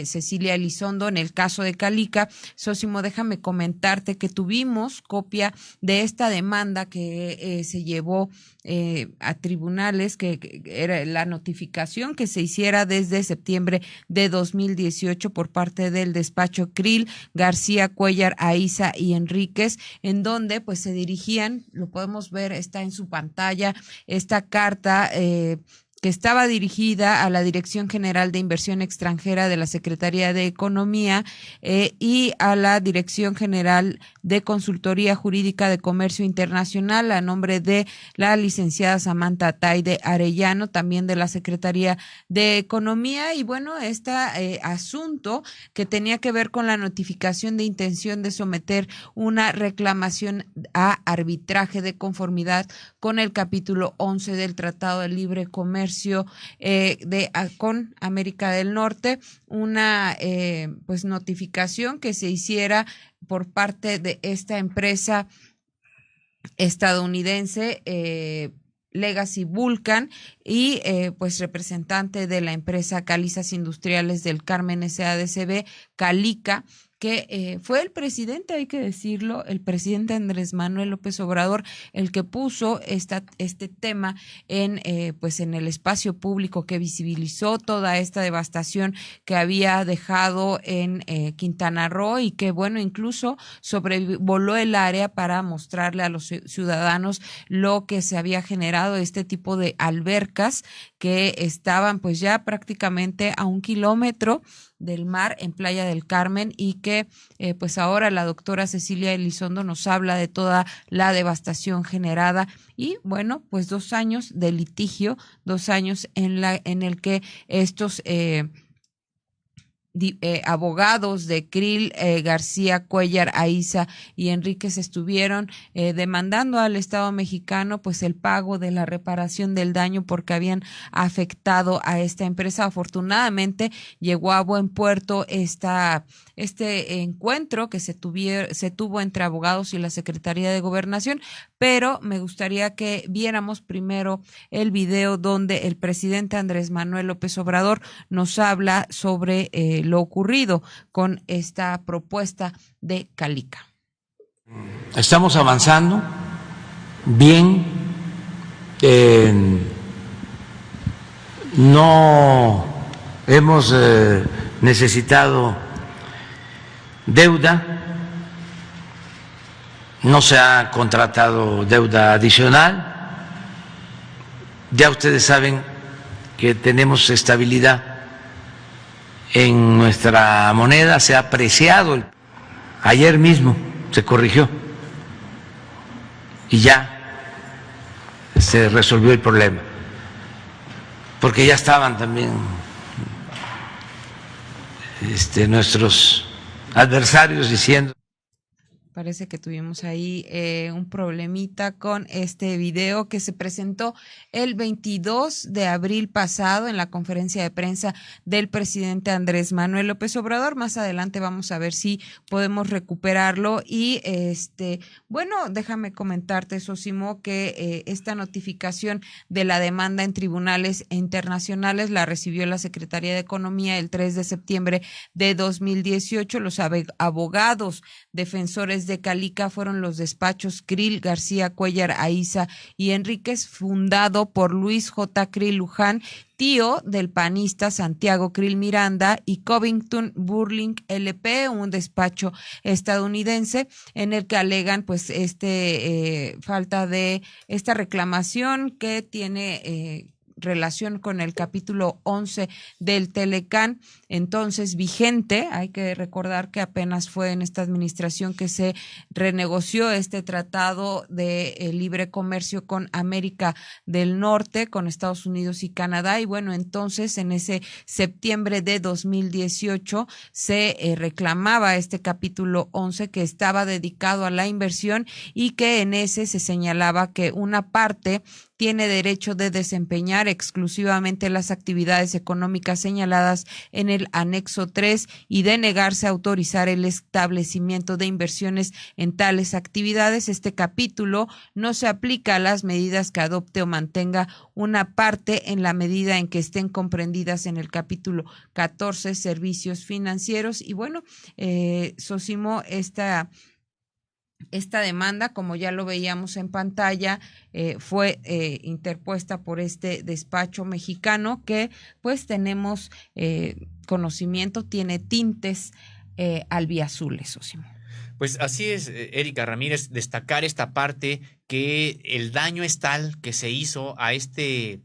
Cecilia Elizondo. En el caso de Calica, Sosimo, déjame comentarte que tuvimos copia de esta demanda que se llevó a tribunales, que era la notificación que se hiciera desde septiembre de 2018 por parte del despacho Krill, García, Cuellar, Aiza y Enríquez, en donde pues se dirigían, lo podemos ver, está en su pantalla, esta carta que estaba dirigida a la Dirección General de Inversión Extranjera de la Secretaría de Economía y a la Dirección General de Consultoría Jurídica de Comercio Internacional, a nombre de la licenciada Samantha Taide Arellano, también de la Secretaría de Economía. Y bueno, este asunto que tenía que ver con la notificación de intención de someter una reclamación a arbitraje de conformidad con el capítulo 11 del Tratado de Libre Comercio con América del Norte, una pues notificación que se hiciera por parte de esta empresa estadounidense Legacy Vulcan y pues representante de la empresa Calizas Industriales del Carmen SADCB, Calica, que fue el presidente, hay que decirlo, el presidente Andrés Manuel López Obrador, el que puso este tema pues en el espacio público, que visibilizó toda esta devastación que había dejado en Quintana Roo y que, bueno, incluso sobrevoló el área para mostrarle a los ciudadanos lo que se había generado, este tipo de albercas que estaban pues ya prácticamente a 1 kilómetro del mar en Playa del Carmen, y que pues ahora la doctora Cecilia Elizondo nos habla de toda la devastación generada y bueno, pues 2 años de litigio, 2 años en el que estos abogados de Krill, García, Cuellar, Aiza y Enríquez estuvieron demandando al Estado mexicano pues el pago de la reparación del daño porque habían afectado a esta empresa. Afortunadamente llegó a buen puerto este encuentro que se tuvo entre abogados y la Secretaría de Gobernación, pero me gustaría que viéramos primero el video donde el presidente Andrés Manuel López Obrador nos habla sobre lo ocurrido con esta propuesta de Calica. Estamos avanzando bien, no hemos necesitado deuda, no se ha contratado deuda adicional, ya ustedes saben que tenemos estabilidad en nuestra moneda, se ha apreciado. Ayer mismo se corrigió y ya se resolvió el problema, porque ya estaban también nuestros adversarios diciendo. Parece que tuvimos ahí un problemita con este video que se presentó el 22 de abril pasado en la conferencia de prensa del presidente Andrés Manuel López Obrador. Más adelante vamos a ver si podemos recuperarlo. Y bueno, déjame comentarte, Sosimo, que esta notificación de la demanda en tribunales internacionales la recibió la Secretaría de Economía el 3 de septiembre de 2018. Los abogados defensores de Calica fueron los despachos Krill, García, Cuellar, Aiza y Enríquez, fundado por Luis J. Krill Luján, tío del panista Santiago Krill Miranda, y Covington Burling LP, un despacho estadounidense, en el que alegan pues falta de esta reclamación que tiene relación con el capítulo 11 del Telecán, entonces vigente. Hay que recordar que apenas fue en esta administración que se renegoció este tratado de libre comercio con América del Norte, con Estados Unidos y Canadá, y bueno, entonces en ese septiembre de 2018 se reclamaba este capítulo 11 que estaba dedicado a la inversión y que en ese se señalaba que una parte tiene derecho de desempeñar exclusivamente las actividades económicas señaladas en el anexo 3 y de negarse a autorizar el establecimiento de inversiones en tales actividades. Este capítulo no se aplica a las medidas que adopte o mantenga una parte en la medida en que estén comprendidas en el capítulo 14, servicios financieros. Y bueno, Sosimo, esta demanda, como ya lo veíamos en pantalla, fue interpuesta por este despacho mexicano que pues tenemos conocimiento, tiene tintes albiazules, Sosimo. Pues así es, Erika Ramírez, destacar esta parte que el daño es tal que se hizo a este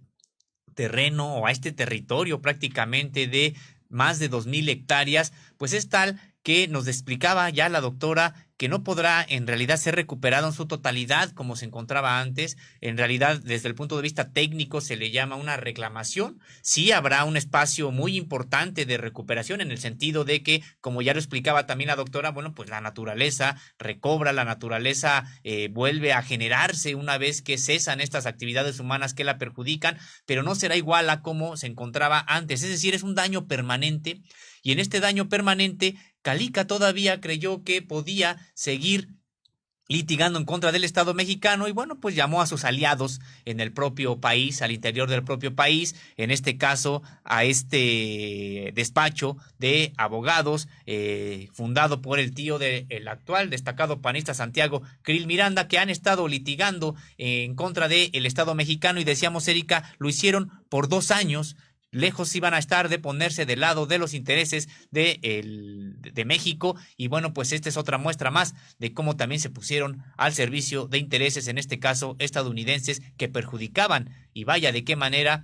terreno o a este territorio prácticamente de más de 2,000 hectáreas, pues es tal que nos explicaba ya la doctora que no podrá en realidad ser recuperado en su totalidad como se encontraba antes. En realidad, desde el punto de vista técnico, se le llama una reclamación. Sí habrá un espacio muy importante de recuperación en el sentido de que, como ya lo explicaba también la doctora, bueno, pues la naturaleza recobra, la naturaleza vuelve a generarse una vez que cesan estas actividades humanas que la perjudican, pero no será igual a como se encontraba antes. Es decir, es un daño permanente, y en este daño permanente Calica todavía creyó que podía seguir litigando en contra del Estado mexicano y bueno, pues llamó a sus aliados en el propio país, al interior del propio país, en este caso a este despacho de abogados fundado por el tío del actual destacado panista Santiago Krill Miranda, que han estado litigando en contra del Estado mexicano y decíamos, Erika, lo hicieron por 2 años. Lejos iban a estar de ponerse del lado de los intereses de México y bueno, pues esta es otra muestra más de cómo también se pusieron al servicio de intereses, en este caso estadounidenses, que perjudicaban y vaya de qué manera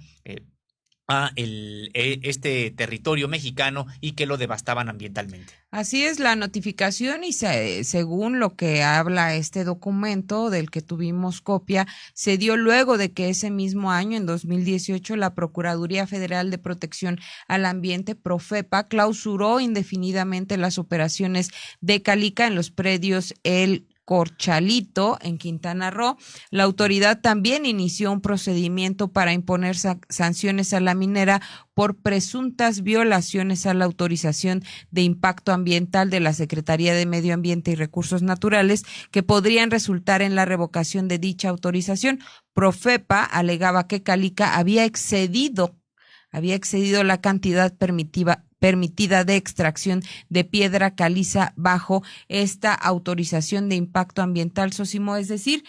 a este territorio mexicano y que lo devastaban ambientalmente. Así es la notificación y según lo que habla este documento del que tuvimos copia, se dio luego de que ese mismo año, en 2018, la Procuraduría Federal de Protección al Ambiente, Profepa, clausuró indefinidamente las operaciones de Calica en los predios El Corchalito, en Quintana Roo. La autoridad también inició un procedimiento para imponer sanciones a la minera por presuntas violaciones a la autorización de impacto ambiental de la Secretaría de Medio Ambiente y Recursos Naturales, que podrían resultar en la revocación de dicha autorización. Profepa alegaba que Calica había excedido la cantidad permitida de extracción de piedra caliza bajo esta autorización de impacto ambiental, Sosimo. Es decir,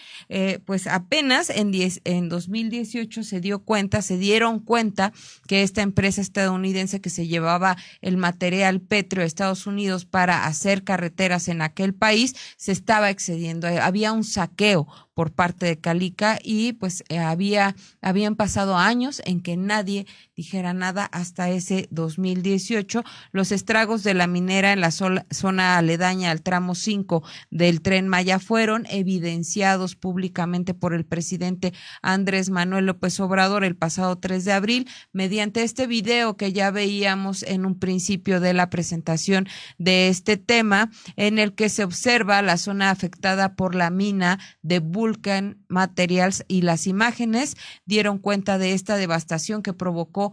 pues apenas en 2018 se dieron cuenta que esta empresa estadounidense que se llevaba el material pétreo a Estados Unidos para hacer carreteras en aquel país se estaba excediendo. Había un saqueo por parte de Calica y pues habían pasado años en que nadie dijera nada hasta ese 2018. Los estragos de la minera en la zona aledaña al tramo 5 del Tren Maya fueron evidenciados públicamente por el presidente Andrés Manuel López Obrador el pasado 3 de abril mediante este video que ya veíamos en un principio de la presentación de este tema, en el que se observa la zona afectada por la mina de Vulcan Materials, y las imágenes dieron cuenta de esta devastación que provocó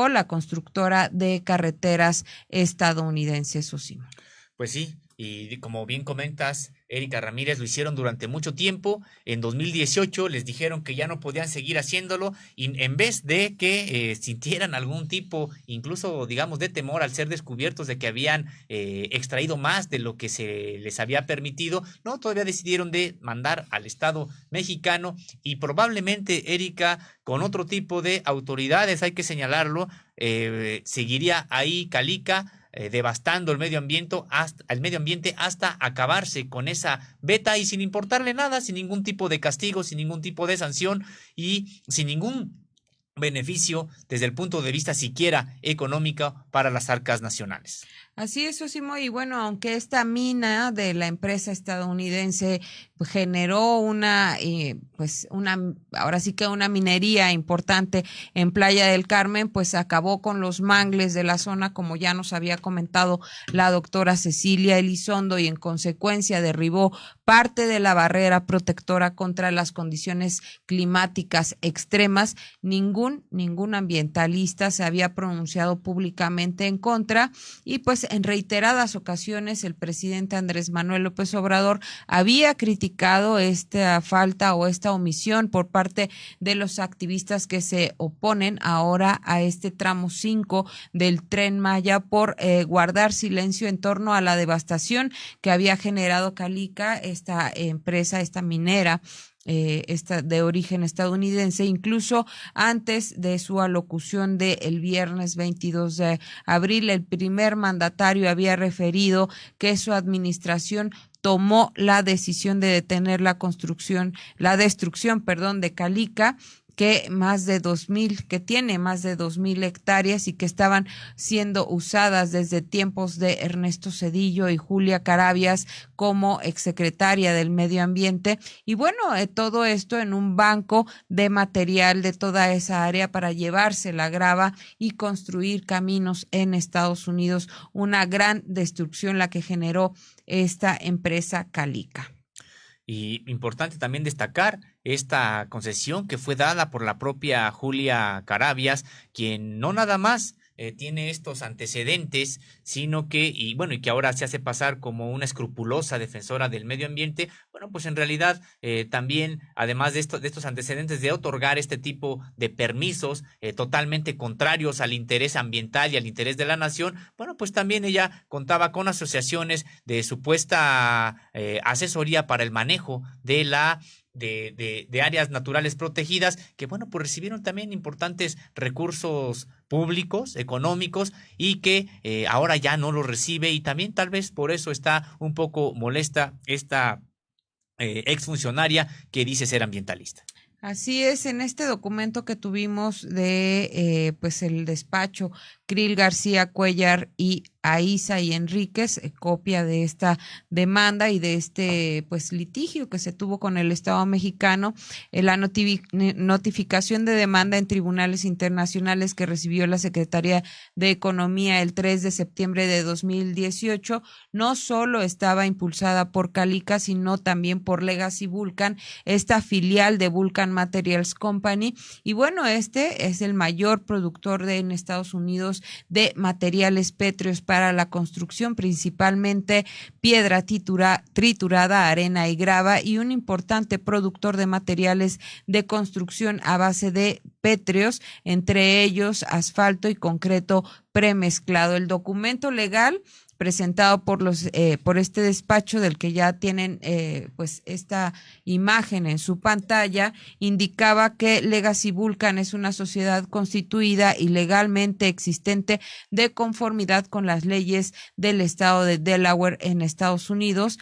la constructora de carreteras estadounidense, Sosimo. Pues sí, y como bien comentas, Erika Ramírez, lo hicieron durante mucho tiempo. En 2018 les dijeron que ya no podían seguir haciéndolo y en vez de que sintieran algún tipo, incluso digamos de temor al ser descubiertos de que habían extraído más de lo que se les había permitido, no, todavía decidieron de mandar al Estado mexicano y probablemente, Erika, con otro tipo de autoridades, hay que señalarlo, seguiría ahí Calica devastando el medio ambiente hasta acabarse con esa veta y sin importarle nada, sin ningún tipo de castigo, sin ningún tipo de sanción y sin ningún beneficio desde el punto de vista siquiera económico para las arcas nacionales. Así es, Sosimo, y bueno, aunque esta mina de la empresa estadounidense generó ahora sí que una minería importante en Playa del Carmen, pues acabó con los mangles de la zona, como ya nos había comentado la doctora Cecilia Elizondo, y en consecuencia derribó parte de la barrera protectora contra las condiciones climáticas extremas. Ningún ambientalista se había pronunciado públicamente en contra, y pues en reiteradas ocasiones el presidente Andrés Manuel López Obrador había criticado esta falta o esta omisión por parte de los activistas que se oponen ahora a este tramo 5 del Tren Maya por guardar silencio en torno a la devastación que había generado Calica, esta empresa, esta minera de origen estadounidense. Incluso antes de su alocución del viernes 22 de abril, el primer mandatario había referido que su administración tomó la decisión de detener la destrucción de Calica, que tiene más de 2,000 hectáreas y que estaban siendo usadas desde tiempos de Ernesto Zedillo y Julia Carabias como exsecretaria del Medio Ambiente. Y bueno, todo esto en un banco de material de toda esa área para llevarse la grava y construir caminos en Estados Unidos. Una gran destrucción la que generó esta empresa Calica. Y importante también destacar esta concesión que fue dada por la propia Julia Carabias, quien no nada más tiene estos antecedentes, sino que, y que ahora se hace pasar como una escrupulosa defensora del medio ambiente. Bueno, pues en realidad también, además de estos antecedentes de otorgar este tipo de permisos totalmente contrarios al interés ambiental y al interés de la nación, bueno, pues también ella contaba con asociaciones de supuesta asesoría para el manejo de áreas naturales protegidas, que bueno, pues recibieron también importantes recursos públicos, económicos, y que ahora ya no los recibe, y también tal vez por eso está un poco molesta esta exfuncionaria que dice ser ambientalista. Así es, en este documento que tuvimos de pues el despacho Krill García Cuellar y Aiza y Enríquez, copia de esta demanda y de este pues litigio que se tuvo con el Estado mexicano, la notificación de demanda en tribunales internacionales que recibió la Secretaría de Economía el 3 de septiembre de 2018, no solo estaba impulsada por Calica, sino también por Legacy Vulcan, esta filial de Vulcan Materials Company, y bueno, este es el mayor productor en Estados Unidos de materiales pétreos para la construcción, principalmente piedra triturada, arena y grava, y un importante productor de materiales de construcción a base de pétreos, entre ellos asfalto y concreto premezclado. El documento legal presentado por este despacho, del que ya tienen pues esta imagen en su pantalla, indicaba que Legacy Vulcan es una sociedad constituida y legalmente existente de conformidad con las leyes del estado de Delaware en Estados Unidos.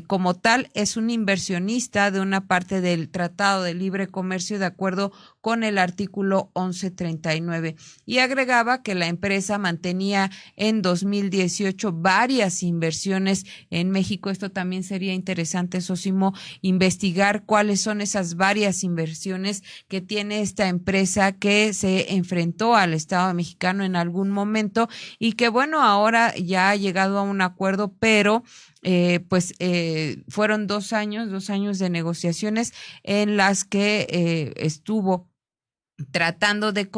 Como tal, es un inversionista de una parte del Tratado de Libre Comercio de acuerdo con el artículo 1139, y agregaba que la empresa mantenía en 2018 varias inversiones en México. Esto también sería interesante, Sósimo, investigar cuáles son esas varias inversiones que tiene esta empresa que se enfrentó al Estado mexicano en algún momento y que bueno, ahora ya ha llegado a un acuerdo, pero fueron 2 años de negociaciones en las que estuvo tratando de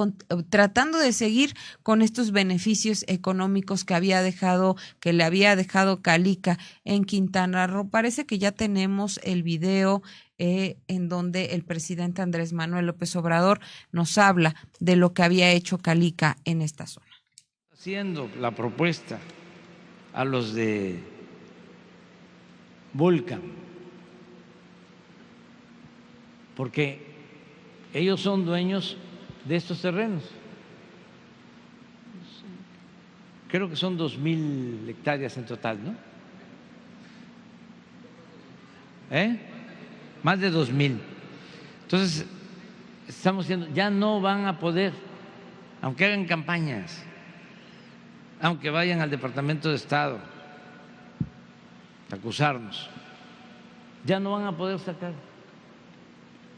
seguir con estos beneficios económicos que le había dejado Calica en Quintana Roo. Parece que ya tenemos el video en donde el presidente Andrés Manuel López Obrador nos habla de lo que había hecho Calica en esta zona. Haciendo la propuesta a los de Vulcan, porque ellos son dueños de estos terrenos. Creo que son 2,000 hectáreas en total, ¿no? Más de 2,000. Entonces, estamos diciendo, ya no van a poder, aunque hagan campañas, aunque vayan al Departamento de Estado acusarnos, ya no van a poder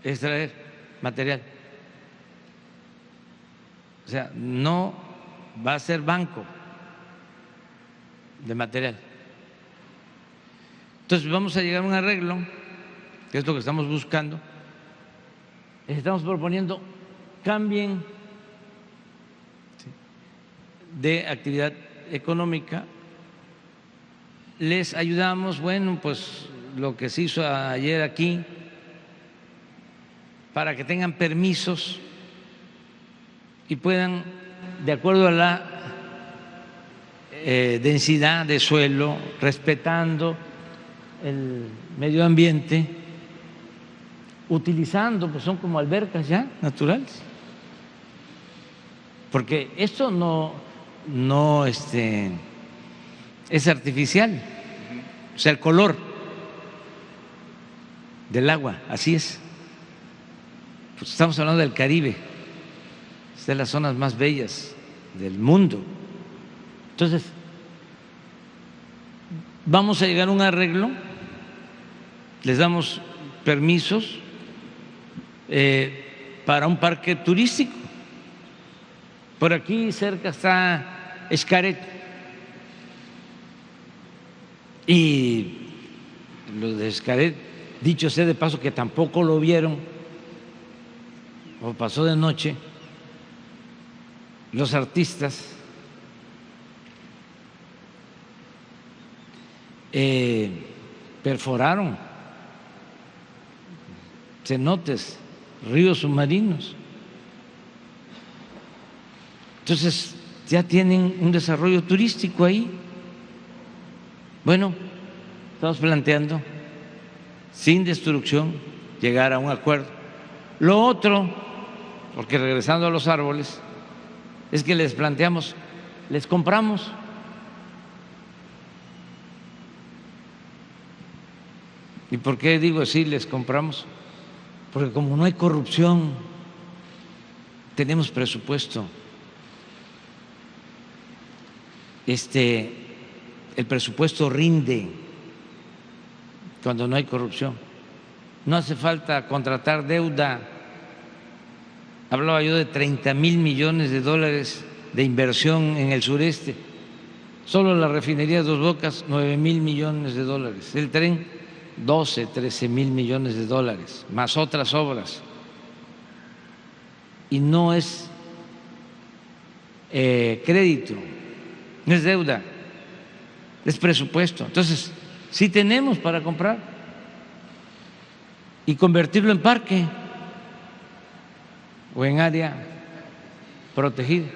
extraer material. O sea, no va a ser banco de material. Entonces vamos a llegar a un arreglo, que es lo que estamos buscando. Estamos proponiendo cambien de actividad económica. Les ayudamos, bueno, pues lo que se hizo ayer aquí, para que tengan permisos y puedan, de acuerdo a la densidad de suelo, respetando el medio ambiente, utilizando, pues son como albercas ya naturales, porque esto no es artificial, o sea, el color del agua, así es. Pues estamos hablando del Caribe, es de las zonas más bellas del mundo. Entonces, vamos a llegar a un arreglo, les damos permisos para un parque turístico. Por aquí cerca está Xcaret. Y los de Xcaret, dicho sea de paso, que tampoco lo vieron o pasó de noche, los artistas perforaron cenotes, ríos submarinos. Entonces ya tienen un desarrollo turístico ahí. Bueno, estamos planteando, sin destrucción, llegar a un acuerdo. Lo otro, porque regresando a los árboles, es que les planteamos, les compramos. ¿Y por qué digo sí, les compramos? porque como no hay corrupción, tenemos presupuesto. El presupuesto rinde cuando no hay corrupción. No hace falta contratar deuda. Hablaba yo de 30,000 millones de dólares de inversión en el sureste. Solo la refinería Dos Bocas, 9,000 millones de dólares. El tren, 12, 13,000 millones de dólares, más otras obras. Y no es crédito, no es deuda, es presupuesto. Entonces, sí tenemos para comprar y convertirlo en parque o en área protegida.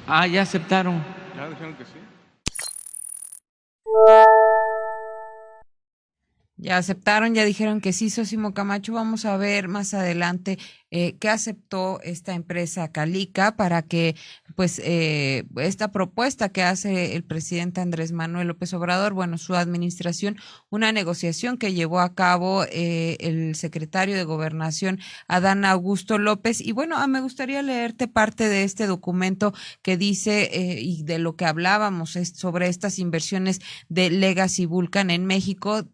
Ah, ya aceptaron. Ya dijeron que sí. Ya aceptaron, ya dijeron que sí, Sósimo Camacho. Vamos a ver más adelante qué aceptó esta empresa Calica para que pues esta propuesta que hace el presidente Andrés Manuel López Obrador, bueno, su administración, una negociación que llevó a cabo el secretario de Gobernación, Adán Augusto López. Y bueno, me gustaría leerte parte de este documento que dice y de lo que hablábamos sobre estas inversiones de Legacy Vulcan en México.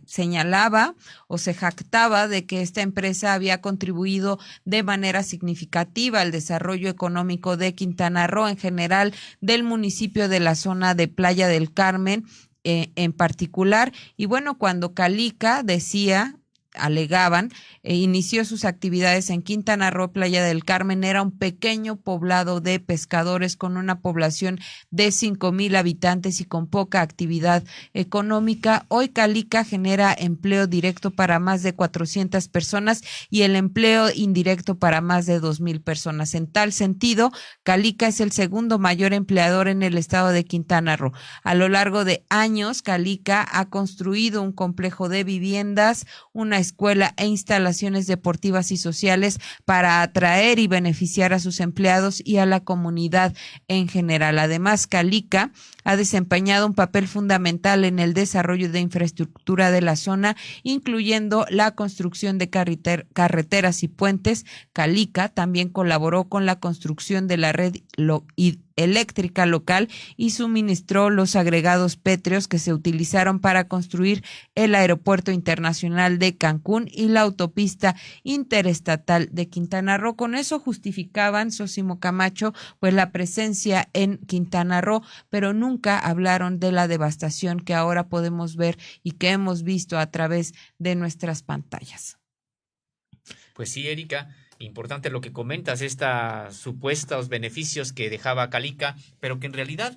Señalaba o se jactaba de que esta empresa había contribuido de manera significativa al desarrollo económico de Quintana Roo, en general del municipio de la zona de Playa del Carmen en particular. Y bueno, cuando Calica alegaban, inició sus actividades en Quintana Roo, Playa del Carmen, era un pequeño poblado de pescadores con una población de 5,000 habitantes y con poca actividad económica. Hoy Calica genera empleo directo para más de 400 personas y el empleo indirecto para más de 2,000 personas. En tal sentido, Calica es el segundo mayor empleador en el estado de Quintana Roo. A lo largo de años, Calica ha construido un complejo de viviendas, una escuela e instalaciones deportivas y sociales para atraer y beneficiar a sus empleados y a la comunidad en general. Además, Calica ha desempeñado un papel fundamental en el desarrollo de infraestructura de la zona, incluyendo la construcción de carreteras y puentes. Calica también colaboró con la construcción de la red eléctrica local y suministró los agregados pétreos que se utilizaron para construir el Aeropuerto Internacional de Cancún y la autopista interestatal de Quintana Roo. Con eso justificaban, Sósimo Camacho, pues la presencia en Quintana Roo, pero nunca hablaron de la devastación que ahora podemos ver y que hemos visto a través de nuestras pantallas. Pues sí, Erika. Importante lo que comentas, estos supuestos beneficios que dejaba Calica, pero que en realidad,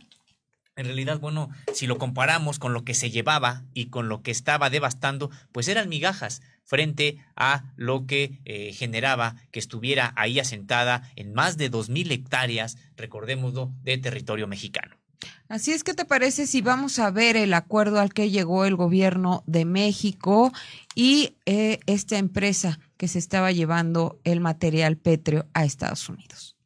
bueno, si lo comparamos con lo que se llevaba y con lo que estaba devastando, pues eran migajas frente a lo que generaba que estuviera ahí asentada en más de 2,000 hectáreas, recordémoslo, de territorio mexicano. Así es, ¿qué te parece si vamos a ver el acuerdo al que llegó el gobierno de México y esta empresa que se estaba llevando el material pétreo a Estados Unidos?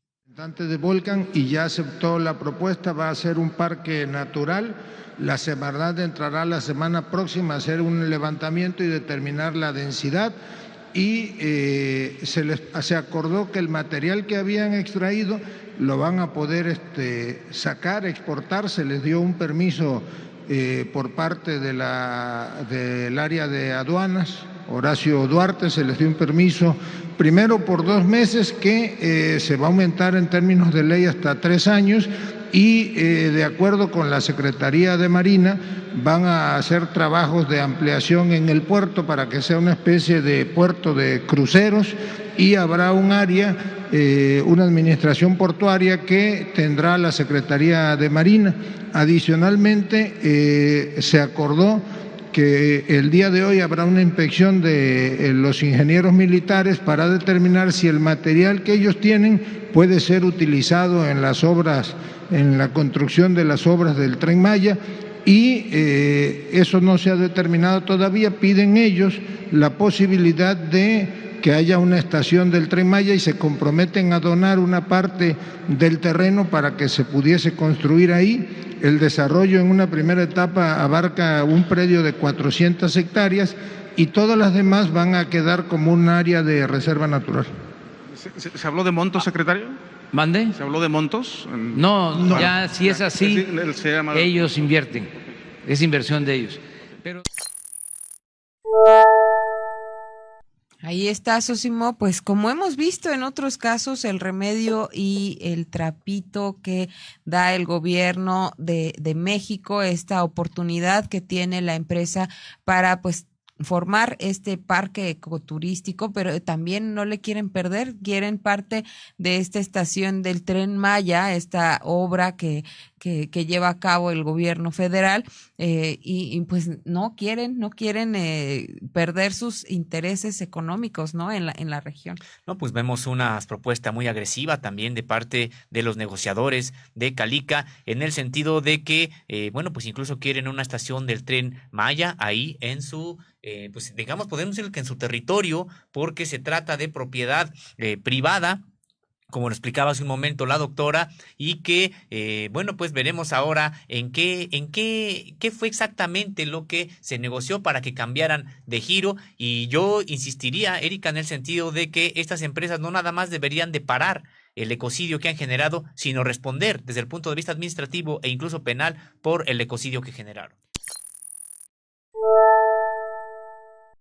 De Volcan y ya aceptó la propuesta, va a ser un parque natural. La Semarnat entrará la semana próxima a hacer un levantamiento y determinar la densidad y se acordó que el material que habían extraído lo van a poder sacar, exportar. Se les dio un permiso por parte del área de aduanas, Horacio Duarte, se les dio un permiso primero por 2 meses que se va a aumentar en términos de ley hasta 3 años y de acuerdo con la Secretaría de Marina van a hacer trabajos de ampliación en el puerto para que sea una especie de puerto de cruceros y habrá un área, una administración portuaria que tendrá la Secretaría de Marina. Adicionalmente, se acordó que el día de hoy habrá una inspección de los ingenieros militares para determinar si el material que ellos tienen puede ser utilizado en las obras, en la construcción de las obras del Tren Maya, y eso no se ha determinado todavía. Piden ellos la posibilidad de que haya una estación del Tren Maya y se comprometen a donar una parte del terreno para que se pudiese construir ahí. El desarrollo en una primera etapa abarca un predio de 400 hectáreas y todas las demás van a quedar como un área de reserva natural. ¿Se habló de montos, secretario? ¿Mande? ¿Se habló de montos? No, ya si es así, se llama... ellos invierten, es inversión de ellos. Pero... Ahí está, Sosimo, pues como hemos visto en otros casos, el remedio y el trapito que da el gobierno de México, esta oportunidad que tiene la empresa para pues formar este parque ecoturístico, pero también no le quieren perder, quieren parte de esta estación del Tren Maya, esta obra que lleva a cabo el gobierno federal, y pues no quieren perder sus intereses económicos, ¿no? En la región. No, pues vemos una propuesta muy agresiva también de parte de los negociadores de Calica, en el sentido de que, bueno, pues incluso quieren una estación del Tren Maya ahí en su pues digamos, podemos decir que en su territorio, porque se trata de propiedad privada, como lo explicaba hace un momento la doctora, y que, bueno, pues veremos ahora qué fue exactamente lo que se negoció para que cambiaran de giro. Y yo insistiría, Erika, en el sentido de que estas empresas no nada más deberían de parar el ecocidio que han generado, sino responder desde el punto de vista administrativo e incluso penal por el ecocidio que generaron.